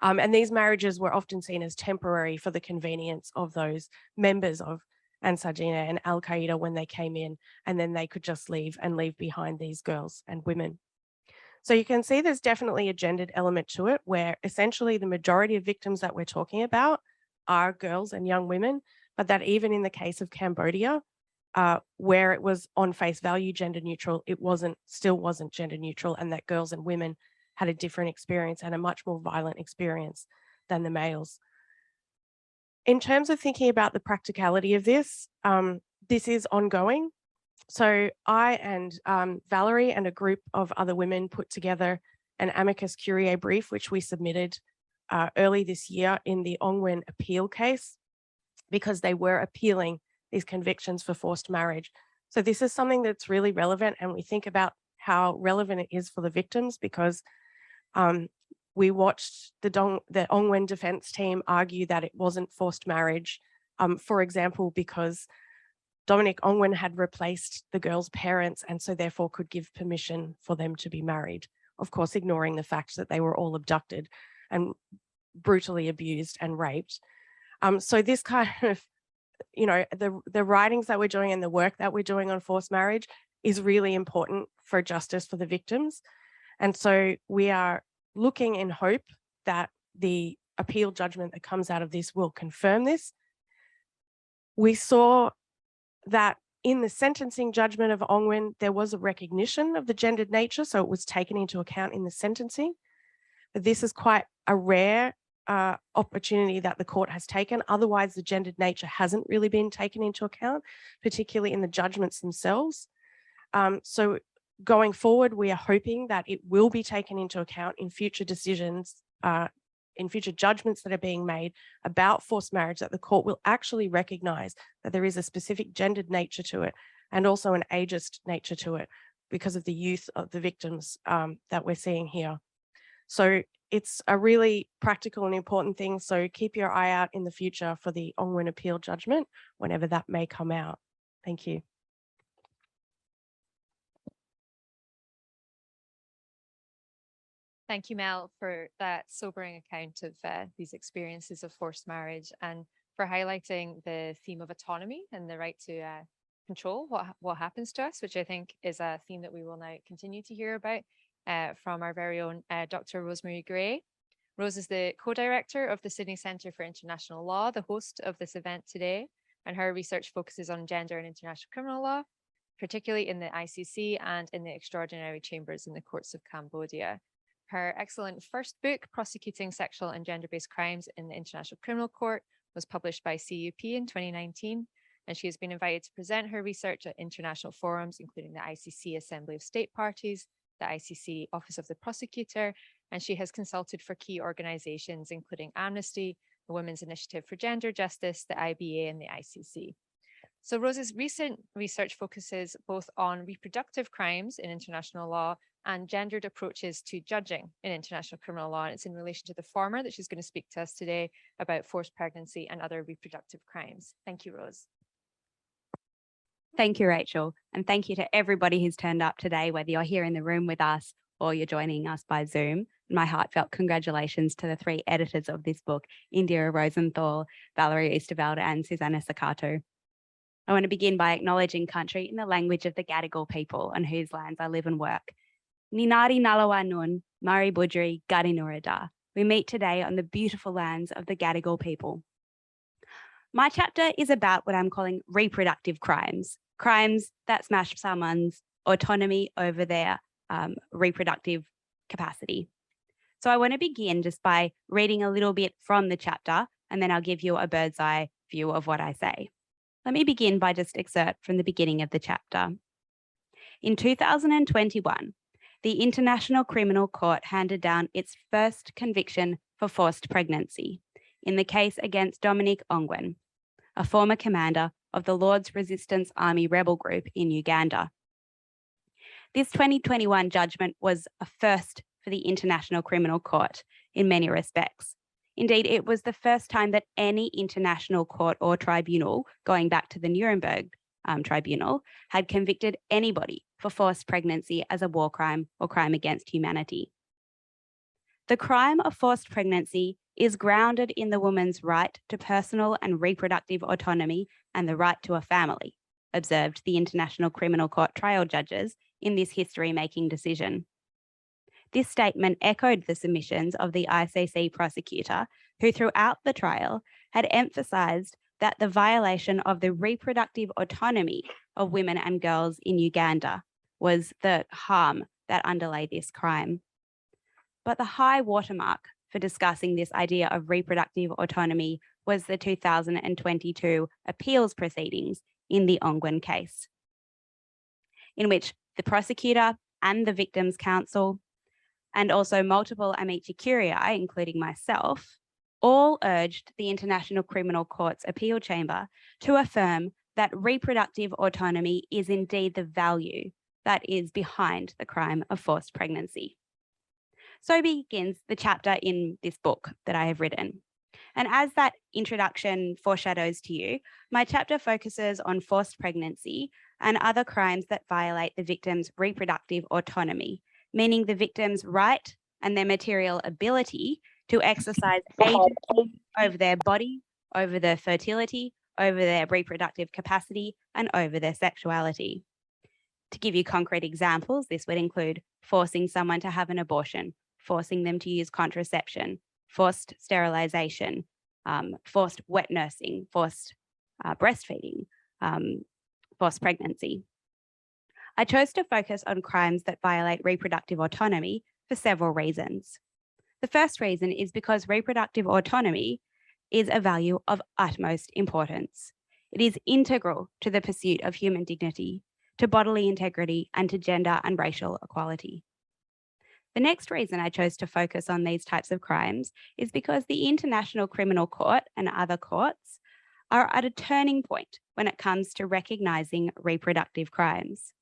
And these marriages were often seen as temporary for the convenience of those members of Ansar Dine and Al-Qaeda when they came in, and then they could just leave and leave behind these girls and women. So you can see there's definitely a gendered element to it, where essentially the majority of victims that we're talking about are girls and young women, but that even in the case of Cambodia, where it was on face value gender neutral, it still wasn't gender neutral, and that girls and women had a different experience and a much more violent experience than the males. In terms of thinking about the practicality of this, this is ongoing. So I and Valerie and a group of other women put together an amicus curiae brief, which we submitted early this year in the Ong Wen appeal case, because they were appealing these convictions for forced marriage. So this is something that's really relevant, and we think about how relevant it is for the victims, because we watched the Ong Wen defense team argue that it wasn't forced marriage, for example, because Dominic Ongwen had replaced the girls' parents and so therefore could give permission for them to be married, of course, ignoring the fact that they were all abducted and brutally abused and raped. So this kind of, the writings that we're doing and the work that we're doing on forced marriage is really important for justice for the victims. And so we are looking in hope that the appeal judgment that comes out of this will confirm this. We saw that in the sentencing judgment of Ong Wen, there was a recognition of the gendered nature, so it was taken into account in the sentencing. But this is quite a rare opportunity that the court has taken. Otherwise, the gendered nature hasn't really been taken into account, particularly in the judgments themselves. So going forward, we are hoping that it will be taken into account in future decisions, in future judgments that are being made about forced marriage, that the court will actually recognize that there is a specific gendered nature to it and also an ageist nature to it because of the youth of the victims that we're seeing here. So it's a really practical and important thing. So keep your eye out in the future for the Ong Wen appeal judgment, whenever that may come out. Thank you. Thank you, Mel, for that sobering account of these experiences of forced marriage, and for highlighting the theme of autonomy and the right to control what happens to us, which I think is a theme that we will now continue to hear about from our very own Dr. Rosemary Gray. Rose is the co-director of the Sydney Centre for International Law, the host of this event today, and her research focuses on gender and international criminal law, particularly in the ICC and in the extraordinary chambers in the courts of Cambodia. Her excellent first book, Prosecuting Sexual and Gender-Based Crimes in the International Criminal Court, was published by CUP in 2019, and she has been invited to present her research at international forums, including the ICC Assembly of State Parties, the ICC Office of the Prosecutor, and she has consulted for key organizations, including Amnesty, the Women's Initiative for Gender Justice, the IBA, and the ICC. So Rose's recent research focuses both on reproductive crimes in international law and gendered approaches to judging in international criminal law. And it's in relation to the former that she's going to speak to us today about forced pregnancy and other reproductive crimes. Thank you, Rose. Thank you, Rachel. And thank you to everybody who's turned up today, whether you're here in the room with us or you're joining us by Zoom. My heartfelt congratulations to the three editors of this book, Indra Rosenthal, Valerie Easterveld, and Susanna Sakato. I want to begin by acknowledging country in the language of the Gadigal people on whose lands I live and work. Ninari Nalawa Nun, Mari Budri, Gadinurada. We meet today on the beautiful lands of the Gadigal people. My chapter is about what I'm calling reproductive crimes, crimes that smash someone's autonomy over their reproductive capacity. So I want to begin just by reading a little bit from the chapter, and then I'll give you a bird's eye view of what I say. Let me begin by just excerpt from the beginning of the chapter. In 2021, the International Criminal Court handed down its first conviction for forced pregnancy in the case against Dominic Ongwen, a former commander of the Lord's Resistance Army rebel group in Uganda. This 2021 judgment was a first for the International Criminal Court in many respects. Indeed, it was the first time that any international court or tribunal, going back to the Nuremberg Tribunal, had convicted anybody for forced pregnancy as a war crime or crime against humanity. The crime of forced pregnancy is grounded in the woman's right to personal and reproductive autonomy and the right to a family, observed the International Criminal Court trial judges in this history-making decision. This statement echoed the submissions of the ICC prosecutor, who throughout the trial had emphasised that the violation of the reproductive autonomy of women and girls in Uganda was the harm that underlay this crime. But the high watermark for discussing this idea of reproductive autonomy was the 2022 appeals proceedings in the Ongwen case, in which the prosecutor and the victims' counsel, and also multiple amici curiae, including myself, all urged the International Criminal Court's appeal chamber to affirm that reproductive autonomy is indeed the value that is behind the crime of forced pregnancy. So begins the chapter in this book that I have written. And as that introduction foreshadows to you, my chapter focuses on forced pregnancy and other crimes that violate the victim's reproductive autonomy, meaning the victim's right and their material ability to exercise agency over their body, over their fertility, over their reproductive capacity, and over their sexuality. To give you concrete examples, this would include forcing someone to have an abortion, forcing them to use contraception, forced sterilisation, forced wet nursing, forced breastfeeding, forced pregnancy. I chose to focus on crimes that violate reproductive autonomy for several reasons. The first reason is because reproductive autonomy is a value of utmost importance. It is integral to the pursuit of human dignity, to bodily integrity, and to gender and racial equality. The next reason I chose to focus on these types of crimes is because the International Criminal Court and other courts are at a turning point when it comes to recognising reproductive crimes.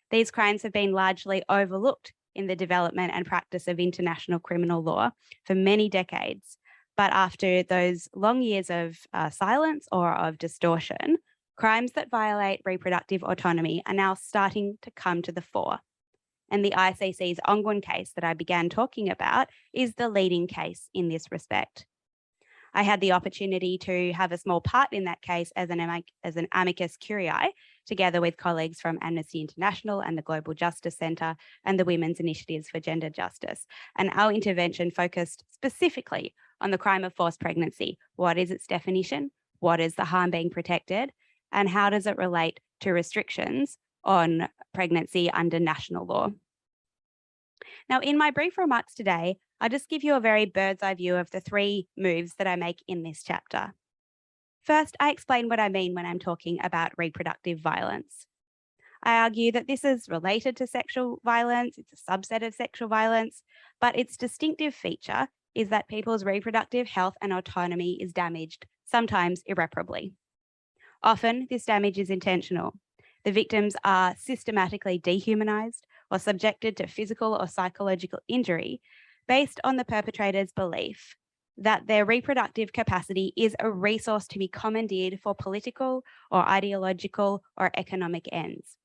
These crimes have been largely overlooked in the development and practice of international criminal law for many decades. But after those long years of silence or of distortion, crimes that violate reproductive autonomy are now starting to come to the fore. And the ICC's Ongwen case that I began talking about is the leading case in this respect. I had the opportunity to have a small part in that case as an amicus curiae, together with colleagues from Amnesty International and the Global Justice Centre and the Women's Initiatives for Gender Justice. And our intervention focused specifically on the crime of forced pregnancy. What is its definition? What is the harm being protected? And how does it relate to restrictions on pregnancy under national law? Now, in my brief remarks today, I'll just give you a very bird's eye view of the three moves that I make in this chapter. First, I explain what I mean when I'm talking about reproductive violence. I argue that this is related to sexual violence, it's a subset of sexual violence, but its distinctive feature is that people's reproductive health and autonomy is damaged, sometimes irreparably. Often, this damage is intentional. The victims are systematically dehumanized or subjected to physical or psychological injury based on the perpetrator's belief that their reproductive capacity is a resource to be commandeered for political or ideological or economic ends.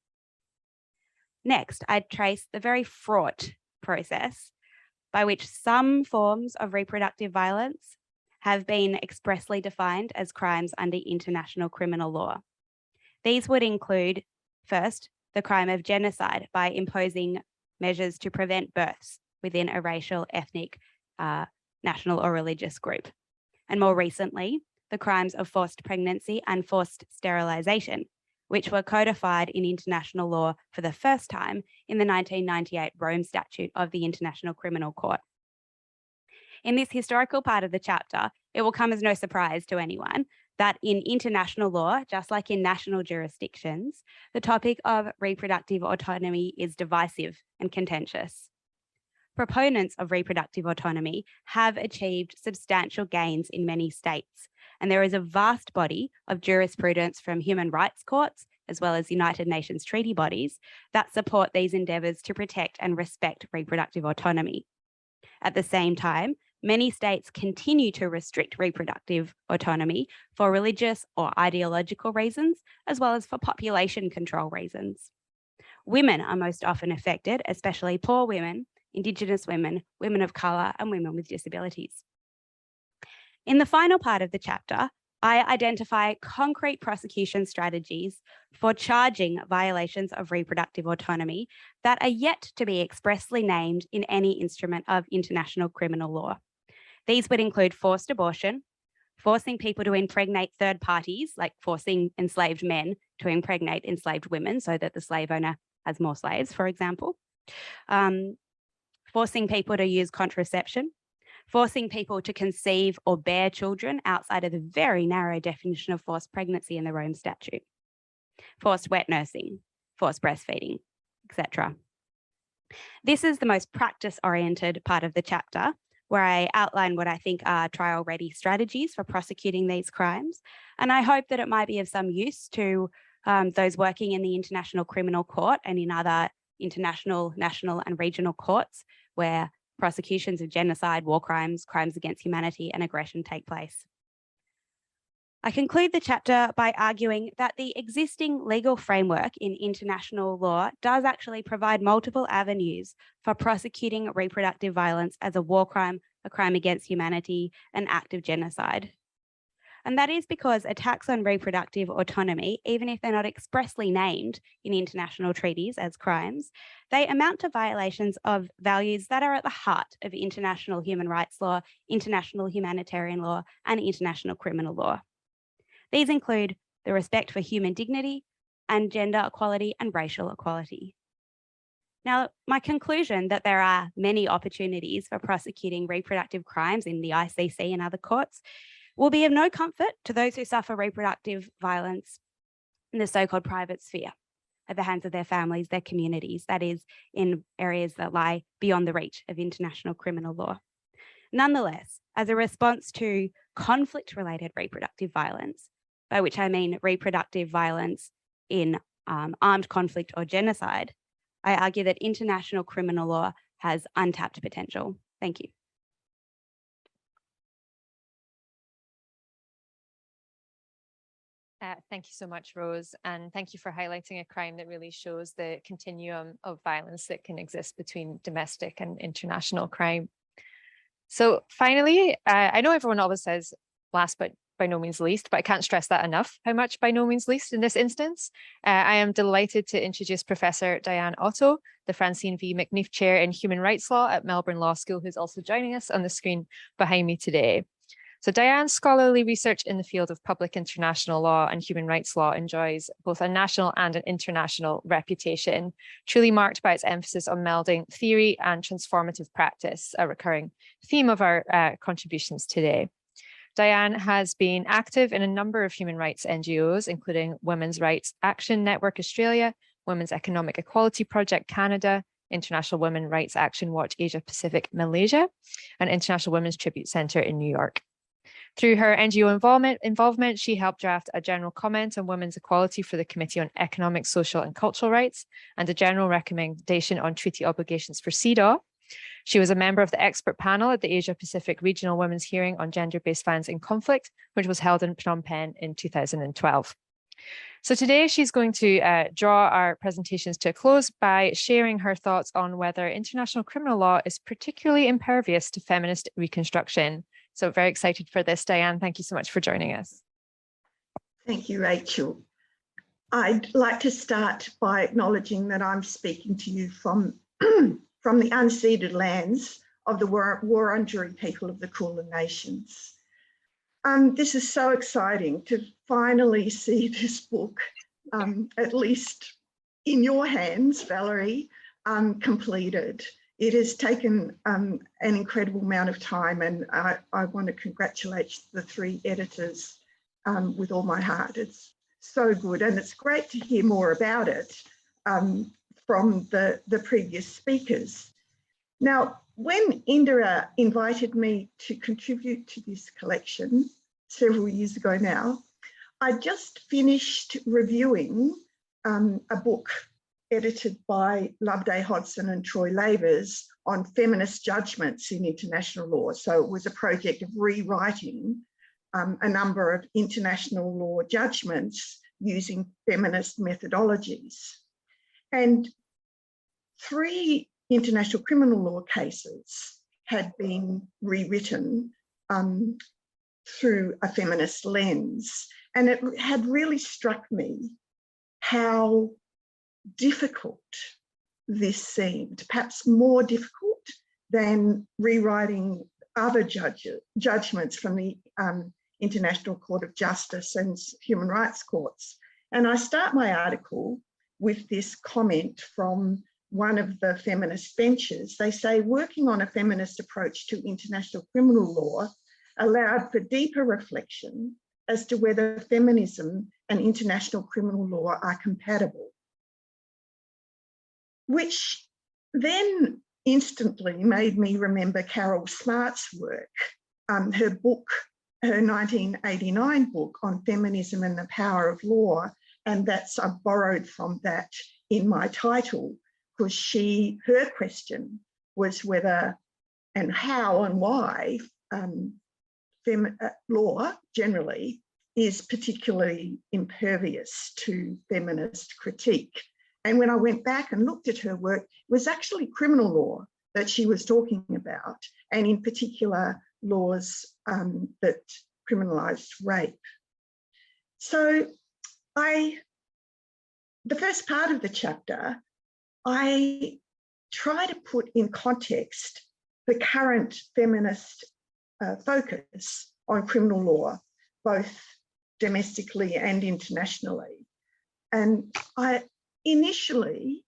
Next, I trace the very fraught process by which some forms of reproductive violence have been expressly defined as crimes under international criminal law. These would include, first, the crime of genocide by imposing measures to prevent births within a racial, ethnic, national or religious group. And more recently, the crimes of forced pregnancy and forced sterilisation, which were codified in international law for the first time in the 1998 Rome Statute of the International Criminal Court. In this historical part of the chapter, it will come as no surprise to anyone that in international law, just like in national jurisdictions, the topic of reproductive autonomy is divisive and contentious. Proponents of reproductive autonomy have achieved substantial gains in many states, and there is a vast body of jurisprudence from human rights courts, as well as United Nations treaty bodies, that support these endeavours to protect and respect reproductive autonomy. At the same time, many states continue to restrict reproductive autonomy for religious or ideological reasons, as well as for population control reasons. Women are most often affected, especially poor women, Indigenous women, women of colour, and women with disabilities. In the final part of the chapter, I identify concrete prosecution strategies for charging violations of reproductive autonomy that are yet to be expressly named in any instrument of international criminal law. These would include forced abortion, forcing people to impregnate third parties, like forcing enslaved men to impregnate enslaved women so that the slave owner has more slaves, for example, forcing people to use contraception, forcing people to conceive or bear children outside of the very narrow definition of forced pregnancy in the Rome Statute, forced wet nursing, forced breastfeeding, etc. This is the most practice-oriented part of the chapter, where I outline what I think are trial-ready strategies for prosecuting these crimes. And I hope that it might be of some use to those working in the International Criminal Court and in other international, national, and regional courts where prosecutions of genocide, war crimes, crimes against humanity, and aggression take place. I conclude the chapter by arguing that the existing legal framework in international law does actually provide multiple avenues for prosecuting reproductive violence as a war crime, a crime against humanity, an act of genocide. And that is because attacks on reproductive autonomy, even if they're not expressly named in international treaties as crimes, they amount to violations of values that are at the heart of international human rights law, international humanitarian law, and international criminal law. These include the respect for human dignity and gender equality and racial equality. Now, my conclusion that there are many opportunities for prosecuting reproductive crimes in the ICC and other courts will be of no comfort to those who suffer reproductive violence in the so-called private sphere at the hands of their families, their communities, that is, in areas that lie beyond the reach of international criminal law. Nonetheless, as a response to conflict-related reproductive violence, by which I mean reproductive violence in armed conflict or genocide, I argue that international criminal law has untapped potential. Thank you. Thank you so much, Rose, and thank you for highlighting a crime that really shows the continuum of violence that can exist between domestic and international crime. So finally, I know everyone always says last but by no means least, but I can't stress that enough, how much by no means least in this instance. I am delighted to introduce Professor Diane Otto, the Francine V. McNeef Chair in Human Rights Law at Melbourne Law School, who's also joining us on the screen behind me today. So Diane's scholarly research in the field of public international law and human rights law enjoys both a national and an international reputation, truly marked by its emphasis on melding theory and transformative practice, a recurring theme of our contributions today. Diane has been active in a number of human rights NGOs, including Women's Rights Action Network Australia, Women's Economic Equality Project Canada, International Women's Rights Action Watch Asia Pacific Malaysia, and International Women's Tribute Centre in New York. Through her NGO involvement, she helped draft a general comment on women's equality for the Committee on Economic, Social and Cultural Rights and a general recommendation on treaty obligations for CEDAW. She was a member of the expert panel at the Asia Pacific Regional Women's Hearing on Gender-Based Violence in Conflict, which was held in Phnom Penh in 2012. So today she's going to draw our presentations to a close by sharing her thoughts on whether international criminal law is particularly impervious to feminist reconstruction. So very excited for this, Diane. Thank you so much for joining us. Thank you, Rachel. I'd like to start by acknowledging that I'm speaking to you from the unceded lands of the Wurundjeri people of the Kulin Nations. This is so exciting to finally see this book, at least in your hands, Valerie, completed. It has taken an incredible amount of time, and I want to congratulate the three editors with all my heart. It's so good, and it's great to hear more about it from the previous speakers. Now, when Indra invited me to contribute to this collection several years ago now, I just finished reviewing a book edited by Loveday Hodson and Troy Lavers on feminist judgments in international law. So it was a project of rewriting a number of international law judgments using feminist methodologies. And 3 international criminal law cases had been rewritten through a feminist lens. And it had really struck me how difficult this seemed, perhaps more difficult than rewriting other judgments from the International Court of Justice and Human Rights Courts. And I start my article with this comment from one of the feminist benches. They say, working on a feminist approach to international criminal law allowed for deeper reflection as to whether feminism and international criminal law are compatible, which then instantly made me remember Carol Smart's work, her book, her 1989 book on feminism and the power of law. And I've borrowed from that in my title, because her question was whether and how and why law generally is particularly impervious to feminist critique. And when I went back and looked at her work, it was actually criminal law that she was talking about, and in particular laws that criminalised rape. So the first part of the chapter, I try to put in context the current feminist focus on criminal law, both domestically and internationally. And initially,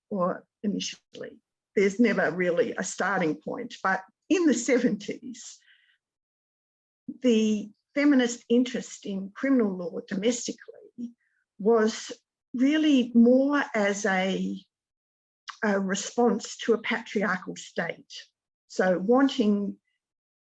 there's never really a starting point, but in the 70s, the feminist interest in criminal law domestically was really more as a response to a patriarchal state. So wanting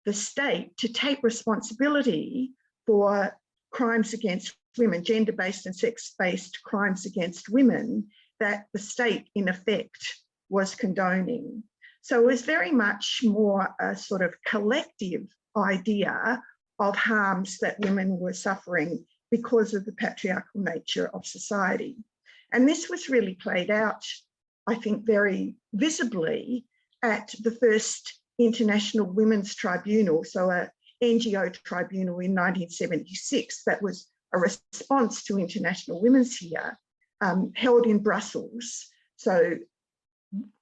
the state to take responsibility for crimes against women, gender-based and sex-based crimes against women, that the state in effect was condoning. So it was very much more a sort of collective idea of harms that women were suffering because of the patriarchal nature of society. And this was really played out, I think, very visibly at the first International Women's Tribunal, so a NGO tribunal in 1976 that was a response to International Women's Year, held in Brussels. So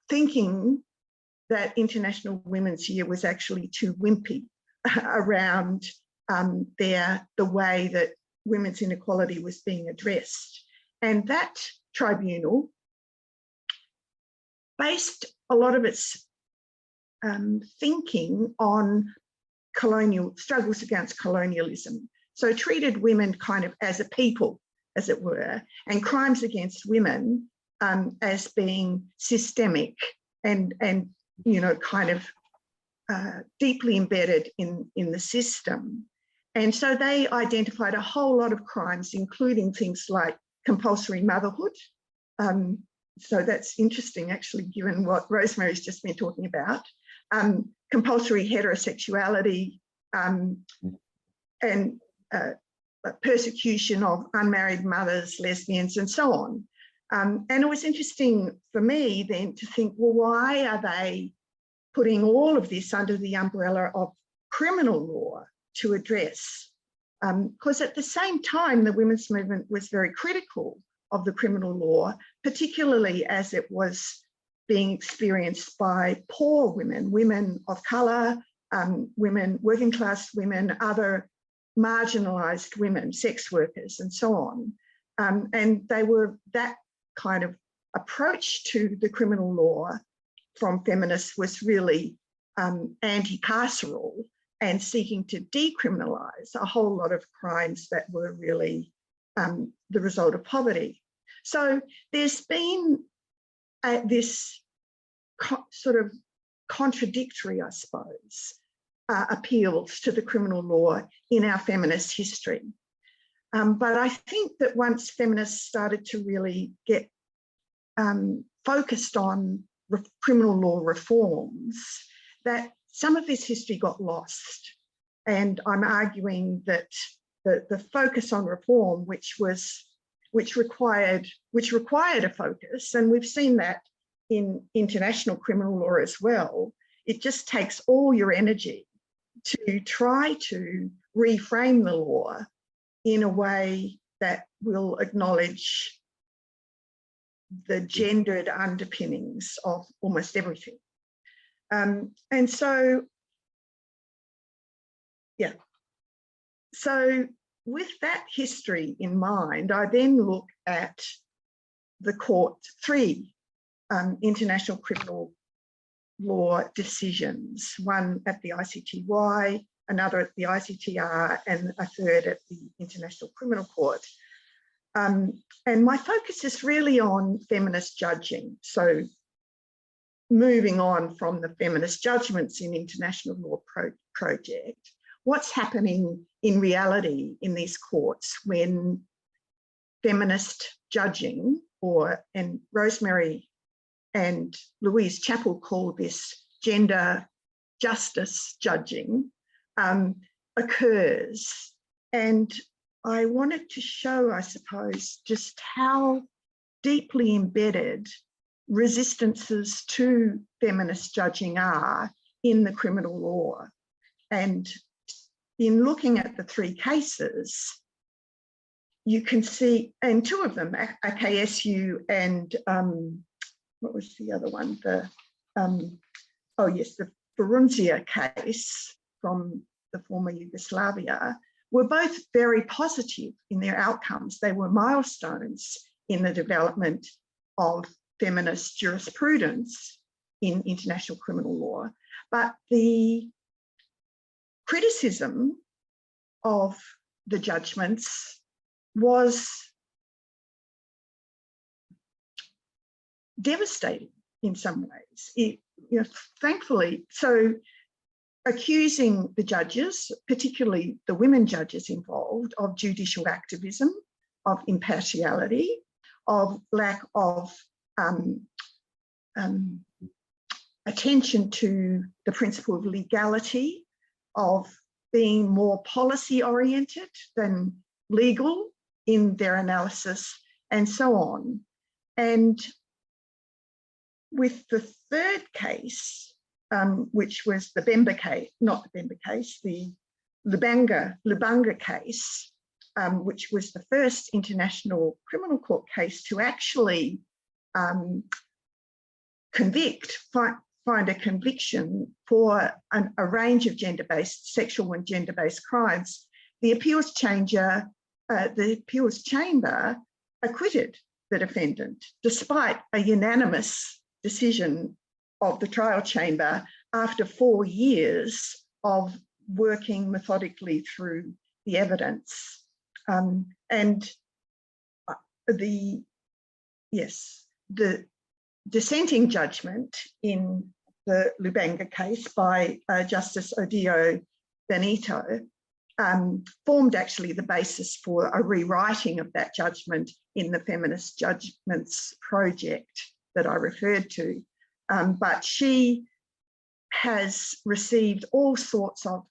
thinking that International Women's Year was actually too wimpy around the way that women's inequality was being addressed. And that tribunal based a lot of its thinking on colonial struggles against colonialism. So treated women kind of as a people, as it were, and crimes against women as being systemic and you know, kind of deeply embedded in the system. And so they identified a whole lot of crimes, including things like compulsory motherhood. So that's interesting, actually, given what Rosemary's just been talking about. Compulsory heterosexuality and persecution of unmarried mothers, lesbians, and so on. And it was interesting for me then to think, well, why are they putting all of this under the umbrella of criminal law to address? Because at the same time, the women's movement was very critical of the criminal law, particularly as it was being experienced by poor women, women of colour, women, working class women, other marginalised women, sex workers, and so on. And they were, that kind of approach to the criminal law from feminists was really anti-carceral and seeking to decriminalise a whole lot of crimes that were really the result of poverty. So there's been this sort of contradictory, I suppose, appeals to the criminal law in our feminist history. But I think that once feminists started to really get focused on criminal law reforms, that some of this history got lost. And I'm arguing that the focus on reform, which required a focus, and we've seen that in international criminal law as well, it just takes all your energy to try to reframe the law in a way that will acknowledge the gendered underpinnings of almost everything. And so, yeah. So with that history in mind, I then look at the court, 3 international criminal law decisions, one at the ICTY, another at the ICTR, and a third at the International Criminal Court. And my focus is really on feminist judging. So moving on from the feminist judgments in international law project, what's happening in reality in these courts when feminist judging, and Rosemary and Louise Chappell call this gender justice judging, occurs. And I wanted to show, I suppose, just how deeply embedded resistances to feminist judging are in the criminal law. And in looking at the 3 cases, you can see, and 2 of them, AKSU and what was the other one? The Frunzia case from the former Yugoslavia, were both very positive in their outcomes. They were milestones in the development of feminist jurisprudence in international criminal law. But the criticism of the judgments was devastating in some ways. Thankfully, so accusing the judges, particularly the women judges involved, of judicial activism, of impartiality, of lack of attention to the principle of legality, of being more policy oriented than legal in their analysis, and so on. And with the 3rd case, which was the Bemba case, not the Bemba case, the Lubanga case, which was the first international criminal court case to actually find a conviction for a range of gender-based, sexual and gender-based crimes. The appeals chamber acquitted the defendant, despite a unanimous decision of the trial chamber after 4 years of working methodically through the evidence. And the dissenting judgment in the Lubanga case by Justice Odio Benito formed actually the basis for a rewriting of that judgment in the Feminist Judgments project that I referred to. But she has received all sorts of,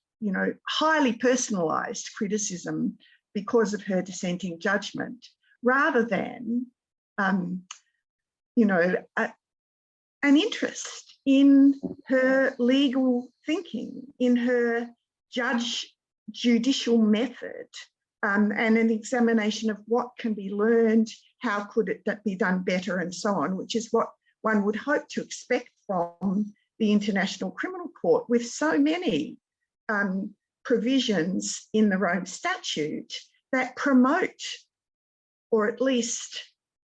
highly personalised criticism because of her dissenting judgment, rather than, an interest in her legal thinking, in her judicial method, and an examination of what can be learned, how could it be done better, and so on, which is what one would hope to expect from the International Criminal Court, with so many provisions in the Rome Statute that promote, or at least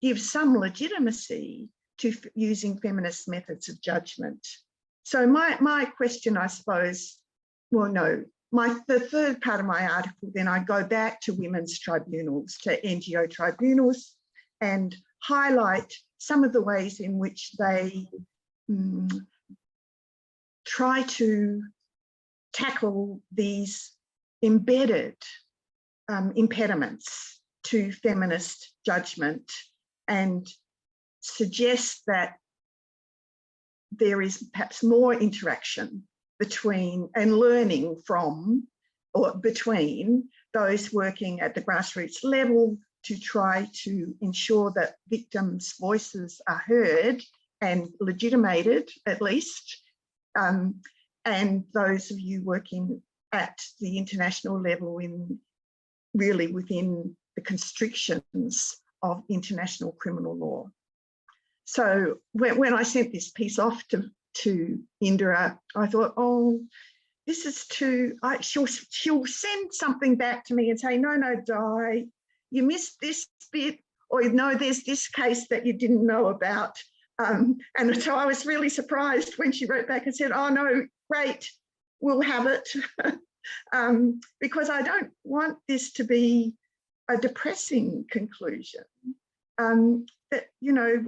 give some legitimacy to using feminist methods of judgment. So my question, I suppose, the 3rd part of my article, then I go back to women's tribunals, to NGO tribunals, and highlight some of the ways in which they try to tackle these embedded impediments to feminist judgment, and suggests that there is perhaps more interaction between and learning from or between those working at the grassroots level to try to ensure that victims' voices are heard and legitimated, at least, and those of you working at the international level really within the constrictions of international criminal law. So when I sent this piece off to Indra, I thought, oh, this is too, she'll send something back to me and say, no, Di, you missed this bit, or no, there's this case that you didn't know about. And so I was really surprised when she wrote back and said, oh no, great, we'll have it. Because I don't want this to be a depressing conclusion. That, you know,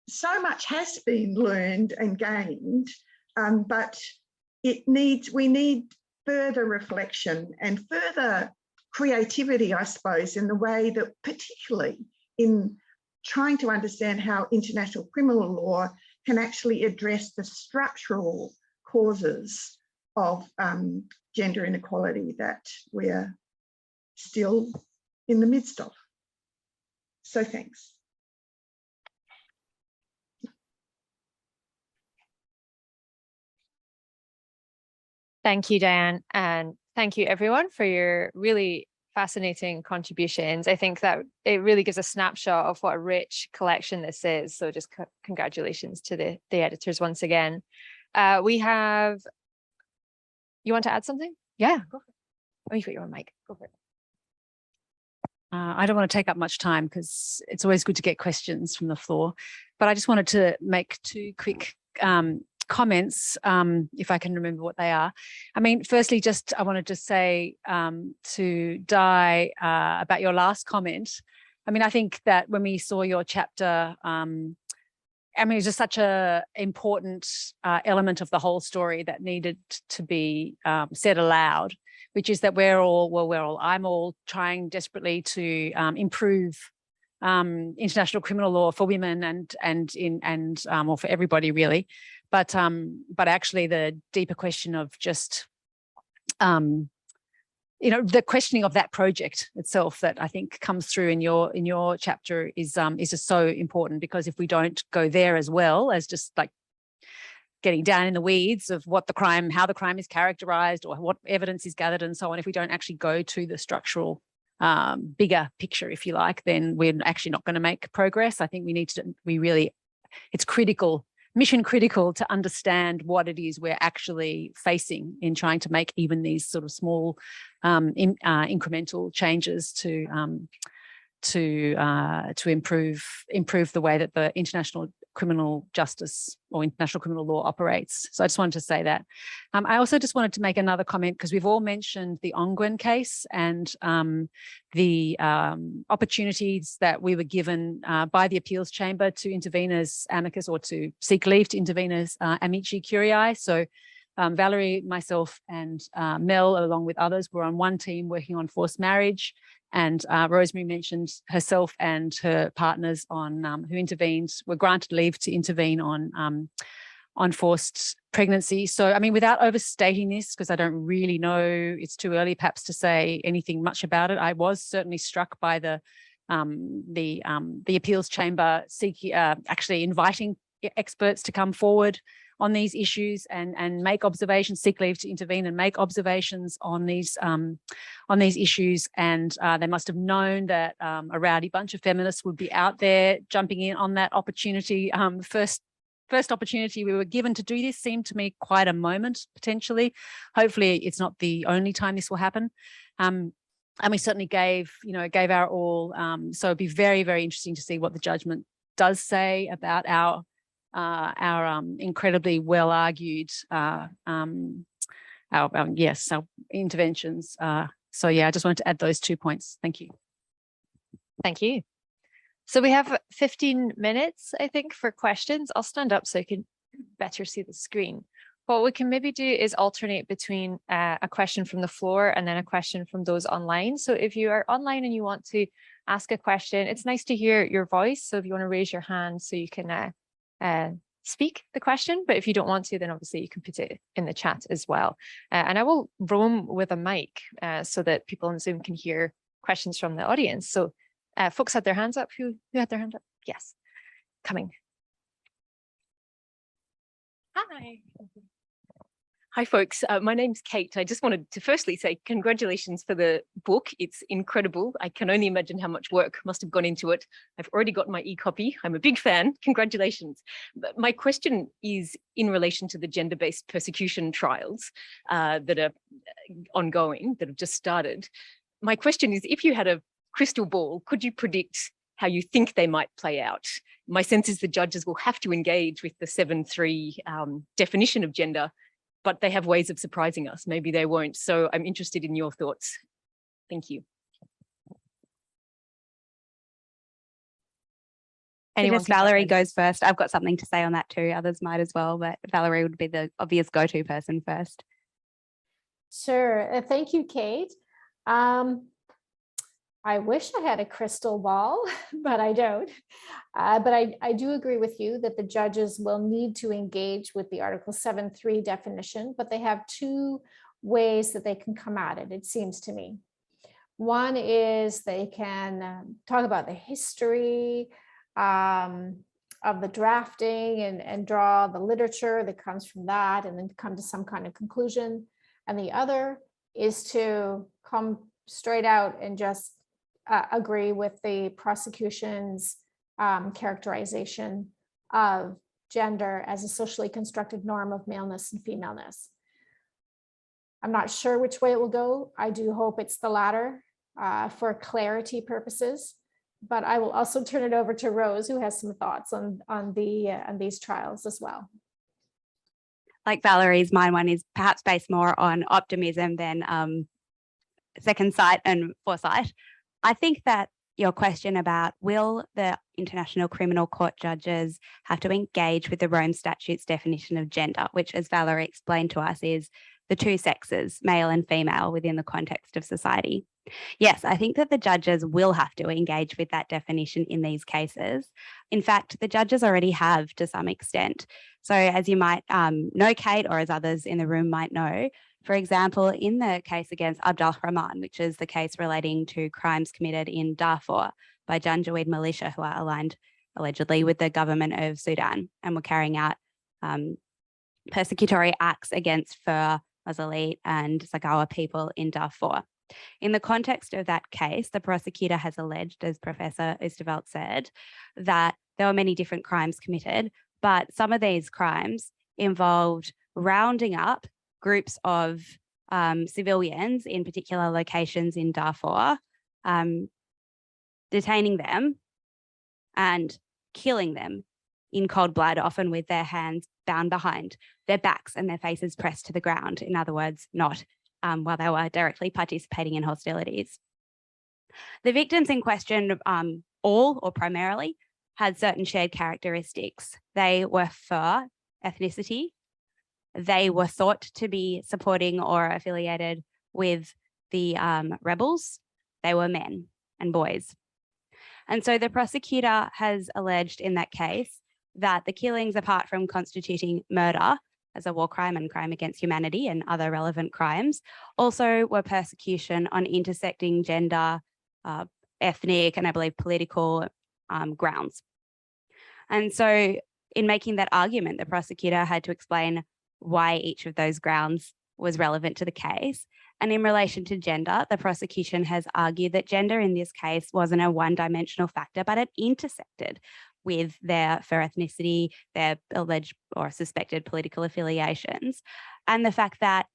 so much has been learned and gained, but we need further reflection and further creativity, I suppose, in the way that, particularly in trying to understand how international criminal law can actually address the structural causes of gender inequality that we're still in the midst of. So thanks. Thank you, Diane, and thank you everyone for your really fascinating contributions. I think that it really gives a snapshot of what a rich collection this is. So just congratulations to the editors once again. We have, you want to add something? Yeah, go for it. Oh, you got your own mic, go for it. I don't want to take up much time because it's always good to get questions from the floor, but I just wanted to make two quick comments, if I can remember what they are. I mean, firstly, I wanted to say to Di about your last comment. I mean, I think that when we saw your chapter, I mean, it was just such an important element of the whole story that needed to be said aloud, which is that I'm all trying desperately to improve international criminal law for women and or for everybody really. But actually the deeper question of just, you know, the questioning of that project itself that I think comes through in your chapter is just so important, because if we don't go there as well as just like getting down in the weeds of what the crime, how the crime is characterized or what evidence is gathered and so on, if we don't actually go to the structural bigger picture, if you like, then we're actually not going to make progress. I think it's critical, mission critical to understand what it is we're actually facing in trying to make even these sort of small incremental changes to improve the way that the international criminal justice or international criminal law operates. So I just wanted to say that. I also just wanted to make another comment, because we've all mentioned the Ongwen case and the opportunities that we were given by the appeals chamber to intervene as amicus, or to seek leave to intervene as amici curiae. So Valerie, myself and Mel, along with others, were on one team working on forced marriage. And Rosemary mentioned herself and her partners on who intervened, were granted leave to intervene on forced pregnancy. So, I mean, without overstating this, because I don't really know, it's too early perhaps to say anything much about it. I was certainly struck by the appeals chamber actually inviting experts to come forward on these issues and make observations, seek leave to intervene and make observations on these issues. And they must have known that a rowdy bunch of feminists would be out there jumping in on that opportunity. First opportunity we were given to do this seemed to me quite a moment, potentially. Hopefully it's not the only time this will happen. And we certainly gave our all. So it'd be very, very interesting to see what the judgment does say about our incredibly well argued our interventions. So yeah, I just wanted to add those 2 points. Thank you. Thank you. So we have 15 minutes, I think, for questions. I'll stand up so I can better see the screen. What we can maybe do is alternate between a question from the floor and then a question from those online. So if you are online and you want to ask a question. It's nice to hear your voice. So if you want to raise your hand so you can speak the question, but if you don't want to, then obviously you can put it in the chat as well. And I will roam with a mic so that people on Zoom can hear questions from the audience. So folks had their hands up. Who had their hand up? Yes, coming. Hi. Hi, folks. My name's Kate. I just wanted to firstly say congratulations for the book. It's incredible. I can only imagine how much work must have gone into it. I've already got my e-copy. I'm a big fan. Congratulations. But my question is in relation to the gender-based persecution trials that are ongoing, that have just started. My question is, if you had a crystal ball, could you predict how you think they might play out? My sense is the judges will have to engage with the 7.3 definition of gender, but they have ways of surprising us. Maybe they won't. So I'm interested in your thoughts. Thank you. Anyone, Valerie goes first. I've got something to say on that too. Others might as well, but Valerie would be the obvious go-to person first. Sure. Thank you, Kate. I wish I had a crystal ball, but I don't. But I do agree with you that the judges will need to engage with the Article 7.3 definition, but they have two ways that they can come at it, it seems to me. One is they can talk about the history of the drafting and draw the literature that comes from that and then come to some kind of conclusion. And the other is to come straight out and just agree with the prosecution's characterization of gender as a socially constructed norm of maleness and femaleness. I'm not sure which way it will go. I do hope it's the latter for clarity purposes, but I will also turn it over to Rose, who has some thoughts on these trials as well. Like Valerie's, mine is perhaps based more on optimism than second sight and foresight. I think that your question about will the International Criminal Court judges have to engage with the Rome Statutes definition of gender, which, as Valerie explained to us, is the two sexes, male and female, within the context of society. Yes, I think that the judges will have to engage with that definition in these cases. In fact, the judges already have to some extent. So as you might know, Kate, or as others in the room might know, for example, in the case against Abdul Rahman, which is the case relating to crimes committed in Darfur by Janjaweed militia who are aligned allegedly with the government of Sudan and were carrying out persecutory acts against Fur, Mazalit and Sagawa people in Darfur. In the context of that case, the prosecutor has alleged, as Professor Easterveld said, that there were many different crimes committed, but some of these crimes involved rounding up groups of civilians in particular locations in Darfur, detaining them and killing them in cold blood, often with their hands bound behind their backs and their faces pressed to the ground. In other words, not while they were directly participating in hostilities. The victims in question all or primarily had certain shared characteristics. They were Fur ethnicity. They were thought to be supporting or affiliated with the rebels. They were men and boys. And so the prosecutor has alleged in that case that the killings, apart from constituting murder as a war crime and crime against humanity and other relevant crimes, also were persecution on intersecting gender, ethnic, and I believe political grounds. And so in making that argument, the prosecutor had to explain why each of those grounds was relevant to the case. And in relation to gender, the prosecution has argued that gender in this case wasn't a one-dimensional factor, but it intersected with their Fur ethnicity, their alleged or suspected political affiliations, and the fact that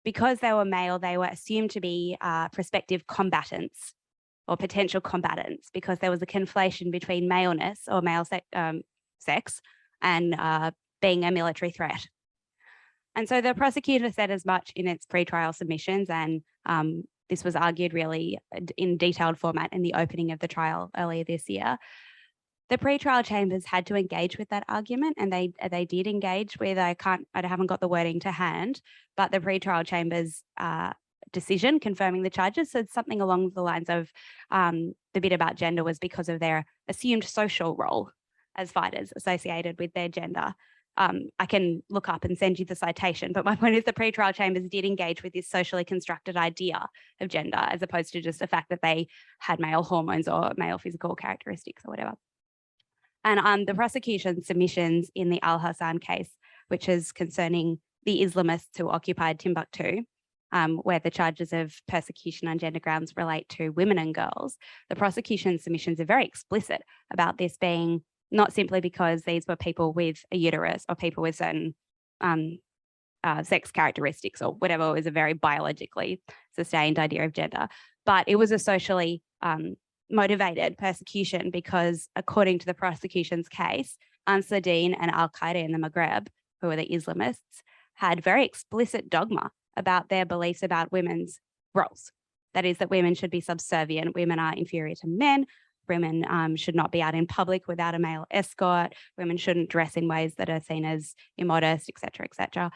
because they were male, they were assumed to be prospective combatants or potential combatants because there was a conflation between maleness or male sex and being a military threat. And so the prosecutor said as much in its pretrial submissions, and this was argued really in detailed format in the opening of the trial earlier this year. The pretrial chambers had to engage with that argument, and they did engage with, I haven't got the wording to hand, but the pretrial chambers decision confirming the charges said something along the lines of the bit about gender was because of their assumed social role as fighters associated with their gender. I can look up and send you the citation, but my point is the pretrial chambers did engage with this socially constructed idea of gender as opposed to just the fact that they had male hormones or male physical characteristics or whatever. And the prosecution submissions in the Al Hassan case, which is concerning the Islamists who occupied Timbuktu, where the charges of persecution on gender grounds relate to women and girls, the prosecution submissions are very explicit about this being not simply because these were people with a uterus or people with certain sex characteristics or whatever is a very biologically sustained idea of gender, but it was a socially motivated persecution because, according to the prosecution's case, Ansar Dine and Al-Qaeda in the Maghreb, who are the Islamists, had very explicit dogma about their beliefs about women's roles. That is, that women should be subservient, women are inferior to men, women should not be out in public without a male escort, women shouldn't dress in ways that are seen as immodest, etc., etc.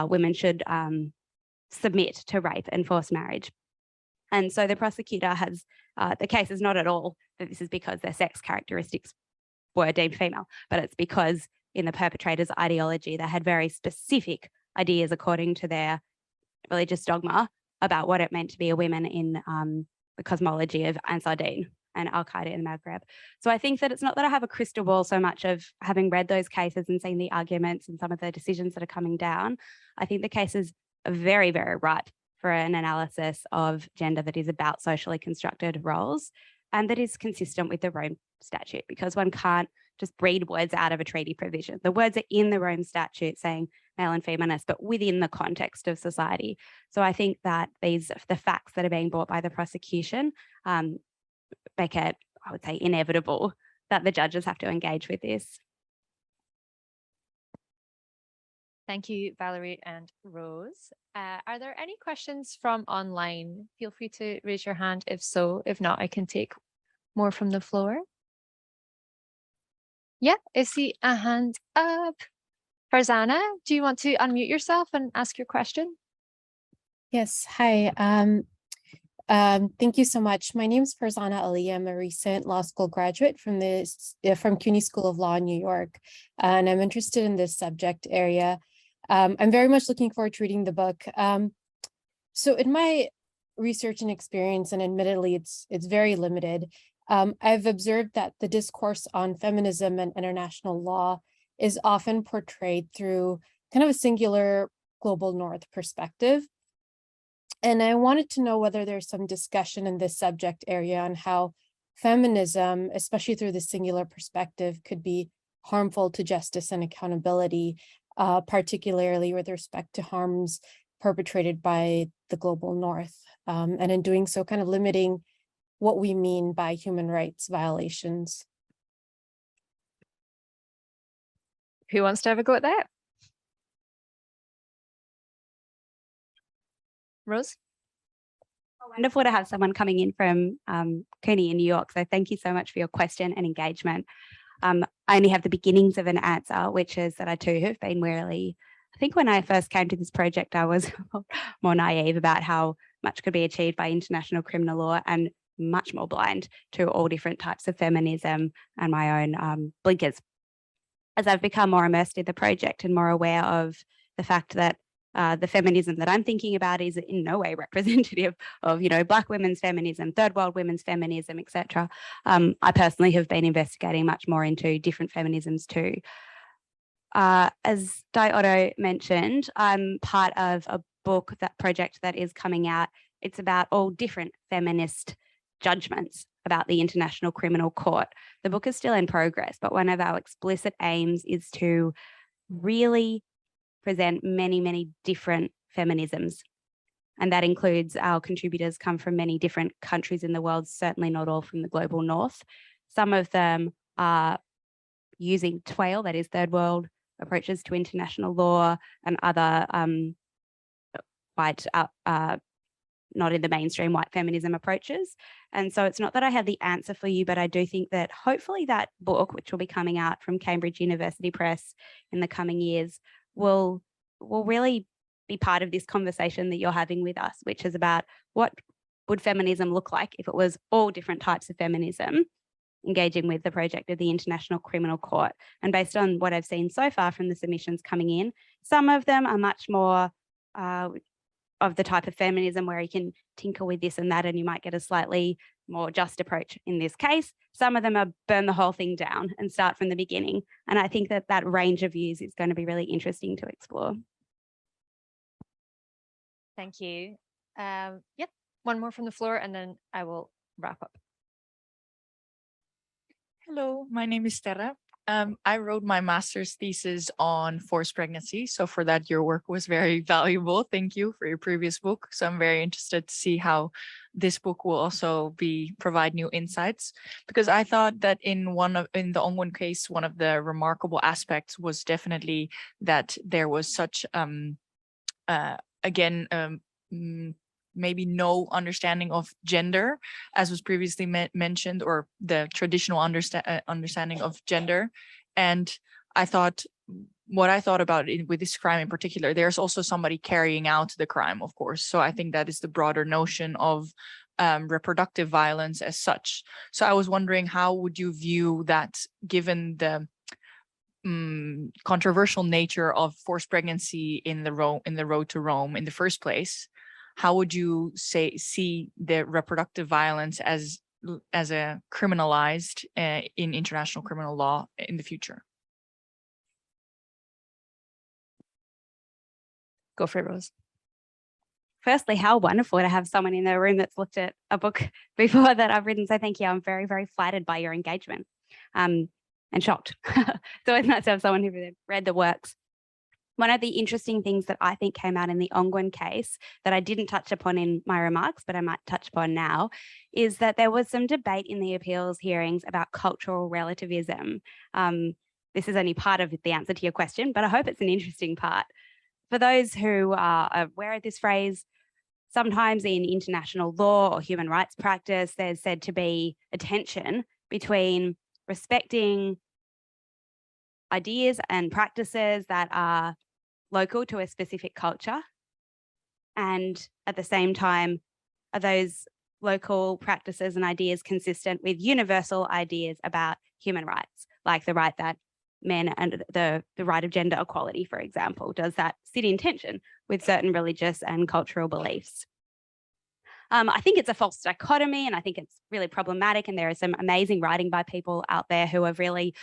Women should submit to rape and forced marriage. And so the prosecutor has, the case is not at all that this is because their sex characteristics were deemed female, but it's because in the perpetrator's ideology, they had very specific ideas according to their religious dogma about what it meant to be a woman in the cosmology of Ansar Dine and Al-Qaeda in the Maghreb. So I think that it's not that I have a crystal ball so much of having read those cases and seen the arguments and some of the decisions that are coming down. I think the cases are very, very ripe for an analysis of gender that is about socially constructed roles and that is consistent with the Rome Statute, because one can't just breed words out of a treaty provision. The words are in the Rome Statute saying male and feminist, but within the context of society. So I think that the facts that are being brought by the prosecution make it, I would say, inevitable that the judges have to engage with this. Thank you, Valerie and Rose. Are there any questions from online? Feel free to raise your hand if so. If not, I can take more from the floor. Yeah, I see a hand up. Farzana, do you want to unmute yourself and ask your question? Yes, hi. Thank you so much. My name is Farzana Ali. I'm a recent law school graduate from CUNY School of Law in New York, and I'm interested in this subject area. I'm very much looking forward to reading the book. So in my research and experience, and admittedly it's very limited, I've observed that the discourse on feminism and international law is often portrayed through kind of a singular global north perspective. And I wanted to know whether there's some discussion in this subject area on how feminism, especially through the singular perspective, could be harmful to justice and accountability, particularly with respect to harms perpetrated by the global north. And in doing so, kind of limiting what we mean by human rights violations. Who wants to have a go at that? Rose? Wonderful to have someone coming in from CUNY in New York. So thank you so much for your question and engagement. I only have the beginnings of an answer, which is that I too have been really, I think when I first came to this project, I was more naive about how much could be achieved by international criminal law and much more blind to all different types of feminism and my own blinkers. As I've become more immersed in the project and more aware of the fact that the feminism that I'm thinking about is in no way representative of, Black women's feminism, third world women's feminism, etc. I personally have been investigating much more into different feminisms too. As Di Otto mentioned, I'm part of a book, that project that is coming out. It's about all different feminist judgments about the International Criminal Court. The book is still in progress, but one of our explicit aims is to really present many, many different feminisms. And that includes our contributors come from many different countries in the world, certainly not all from the global north. Some of them are using TWAIL, that is third world approaches to international law, and other not in the mainstream white feminism approaches. And so it's not that I have the answer for you, but I do think that hopefully that book, which will be coming out from Cambridge University Press in the coming years, will really be part of this conversation that you're having with us, which is about what would feminism look like if it was all different types of feminism engaging with the project of the International Criminal Court. And based on what I've seen so far from the submissions coming in, some of them are much more of the type of feminism where you can tinker with this and that and you might get a slightly more just approach in this case. Some of them are burn the whole thing down and start from the beginning. And I think that that range of views is going to be really interesting to explore. Thank you. Yep, one more from the floor and then I will wrap up. Hello, my name is Terra. I wrote my master's thesis on forced pregnancy. So for that, your work was very valuable. Thank you for your previous book. So I'm very interested to see how this book will also provide new insights, because I thought that in the Ongwen case, one of the remarkable aspects was definitely that there was such maybe no understanding of gender, as was previously mentioned, or the traditional understanding of gender. And I thought, what I thought about it with this crime in particular, there's also somebody carrying out the crime, of course. So I think that is the broader notion of reproductive violence as such. So I was wondering, how would you view that, given the controversial nature of forced pregnancy in the road to Rome in the first place? How would you see the reproductive violence as a criminalized in international criminal law in the future? Go for it, Rose. Firstly, how wonderful to have someone in the room that's looked at a book before that I've written. So thank you. I'm very, very flattered by your engagement and shocked. So it's nice to have someone who read the works. One of the interesting things that I think came out in the Ongwen case that I didn't touch upon in my remarks, but I might touch upon now, is that there was some debate in the appeals hearings about cultural relativism. This is only part of the answer to your question, but I hope it's an interesting part. For those who are aware of this phrase, sometimes in international law or human rights practice, there's said to be a tension between respecting ideas and practices that are local to a specific culture, and at the same time, are those local practices and ideas consistent with universal ideas about human rights, like the right that men and the right of gender equality, for example? Does that sit in tension with certain religious and cultural beliefs? I think it's a false dichotomy, and I think it's really problematic. And there is some amazing writing by people out there who have really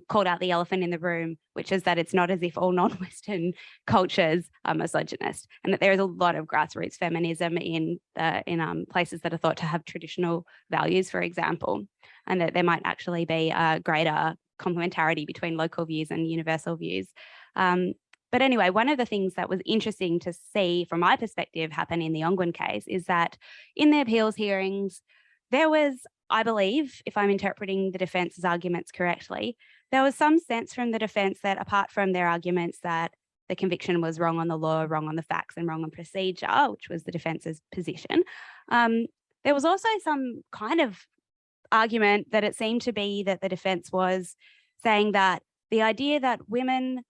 called out the elephant in the room, which is that it's not as if all non-Western cultures are misogynist, and that there is a lot of grassroots feminism in places that are thought to have traditional values, for example, and that there might actually be a greater complementarity between local views and universal views. But anyway, one of the things that was interesting to see from my perspective happen in the Ongwen case is that in the appeals hearings, there was, I believe, if I'm interpreting the defence's arguments correctly, there was some sense from the defense that apart from their arguments that the conviction was wrong on the law, wrong on the facts, and wrong on procedure, which was the defense's position, there was also some kind of argument that it seemed to be that the defense was saying that the idea that women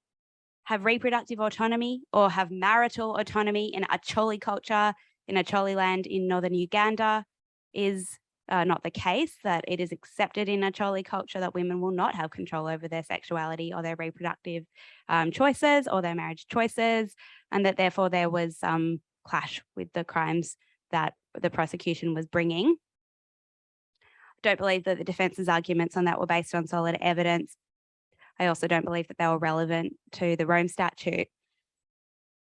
have reproductive autonomy or have marital autonomy in a Acholi culture, in Acholi land in northern Uganda, is not the case, that it is accepted in Acholi culture that women will not have control over their sexuality or their reproductive choices or their marriage choices, and that therefore there was some clash with the crimes that the prosecution was bringing. I don't believe that the defense's arguments on that were based on solid evidence. I also don't believe that they were relevant to the Rome Statute.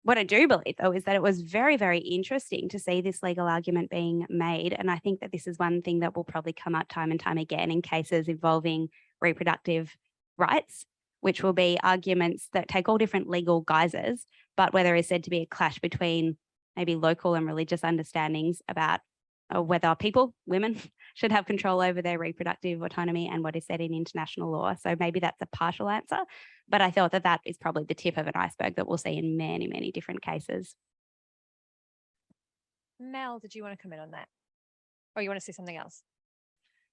What I do believe, though, is that it was very, very interesting to see this legal argument being made. And I think that this is one thing that will probably come up time and time again in cases involving reproductive rights, which will be arguments that take all different legal guises, but where there is said to be a clash between maybe local and religious understandings about whether people, women, should have control over their reproductive autonomy and what is said in international law. So maybe that's a partial answer, but I thought that that is probably the tip of an iceberg that we'll see in many, many different cases. Mel, did you want to come in on that? Or you want to say something else?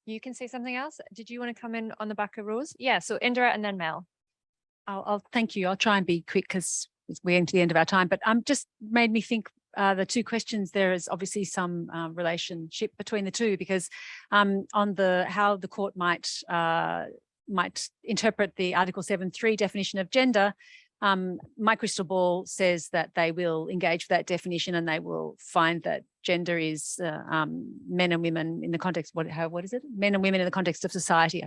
You can say something else. Did you want to come in on the back of Rose? Yeah, so Indra and then Mel. I'll thank you. I'll try and be quick because we're getting to the end of our time, but just made me think the two questions, there is obviously some relationship between the two, because on how the court might interpret the Article 7.3 definition of gender, my crystal ball says that they will engage with that definition and they will find that gender is men and women in the context, what is it? Men and women in the context of society,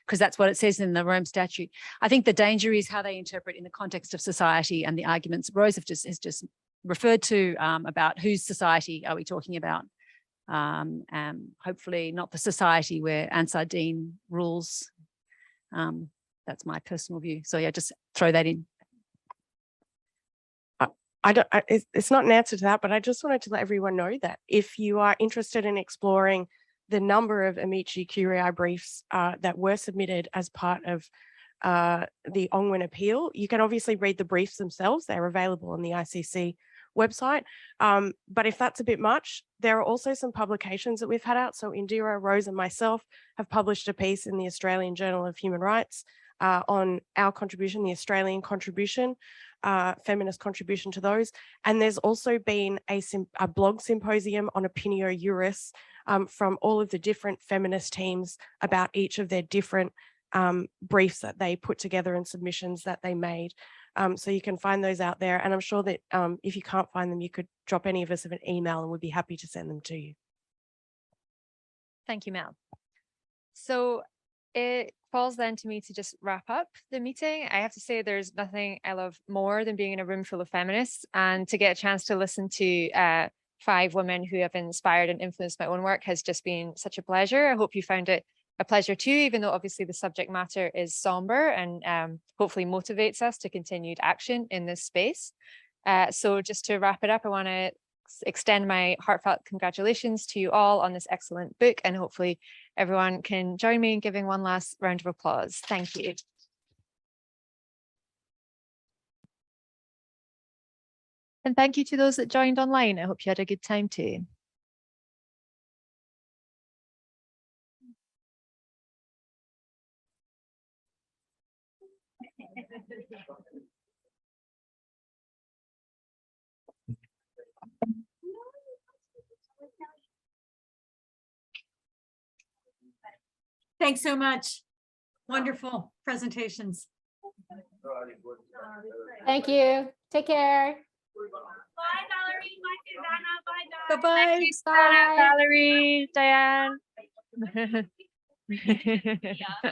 because that's what it says in the Rome Statute. I think the danger is how they interpret in the context of society, and the arguments Rose has just referred to about whose society are we talking about. Hopefully not the society where Ansar Dine rules. That's my personal view. So yeah, just throw that in. It's not an answer to that, but I just wanted to let everyone know that if you are interested in exploring the number of amici curiae briefs that were submitted as part of the Ongwen appeal, you can obviously read the briefs themselves. They're available on the ICC website. But if that's a bit much, there are also some publications that we've had out. So Indra, Rose and myself have published a piece in the Australian Journal of Human Rights on our contribution, the Australian contribution, feminist contribution to those. And there's also been a blog symposium on Opinio Juris from all of the different feminist teams about each of their different briefs that they put together and submissions that they made. So you can find those out there. And I'm sure that if you can't find them, you could drop any of us an email and we'd be happy to send them to you. Thank you, Mel. So it falls then to me to just wrap up the meeting. I have to say there's nothing I love more than being in a room full of feminists and to get a chance to listen to 5 women who have inspired and influenced my own work has just been such a pleasure. I hope you found it a pleasure too, even though obviously the subject matter is somber and hopefully motivates us to continued action in this space. So just to wrap it up, I want to extend my heartfelt congratulations to you all on this excellent book, and hopefully everyone can join me in giving one last round of applause. Thank you. And thank you to those that joined online. I hope you had a good time too. Thanks so much. Wonderful presentations. Thank you. Take care. Bye, Valerie. Bye, Susanna. Bye, Bye-bye. Diane. Susanna, Valerie, Diane. Yeah.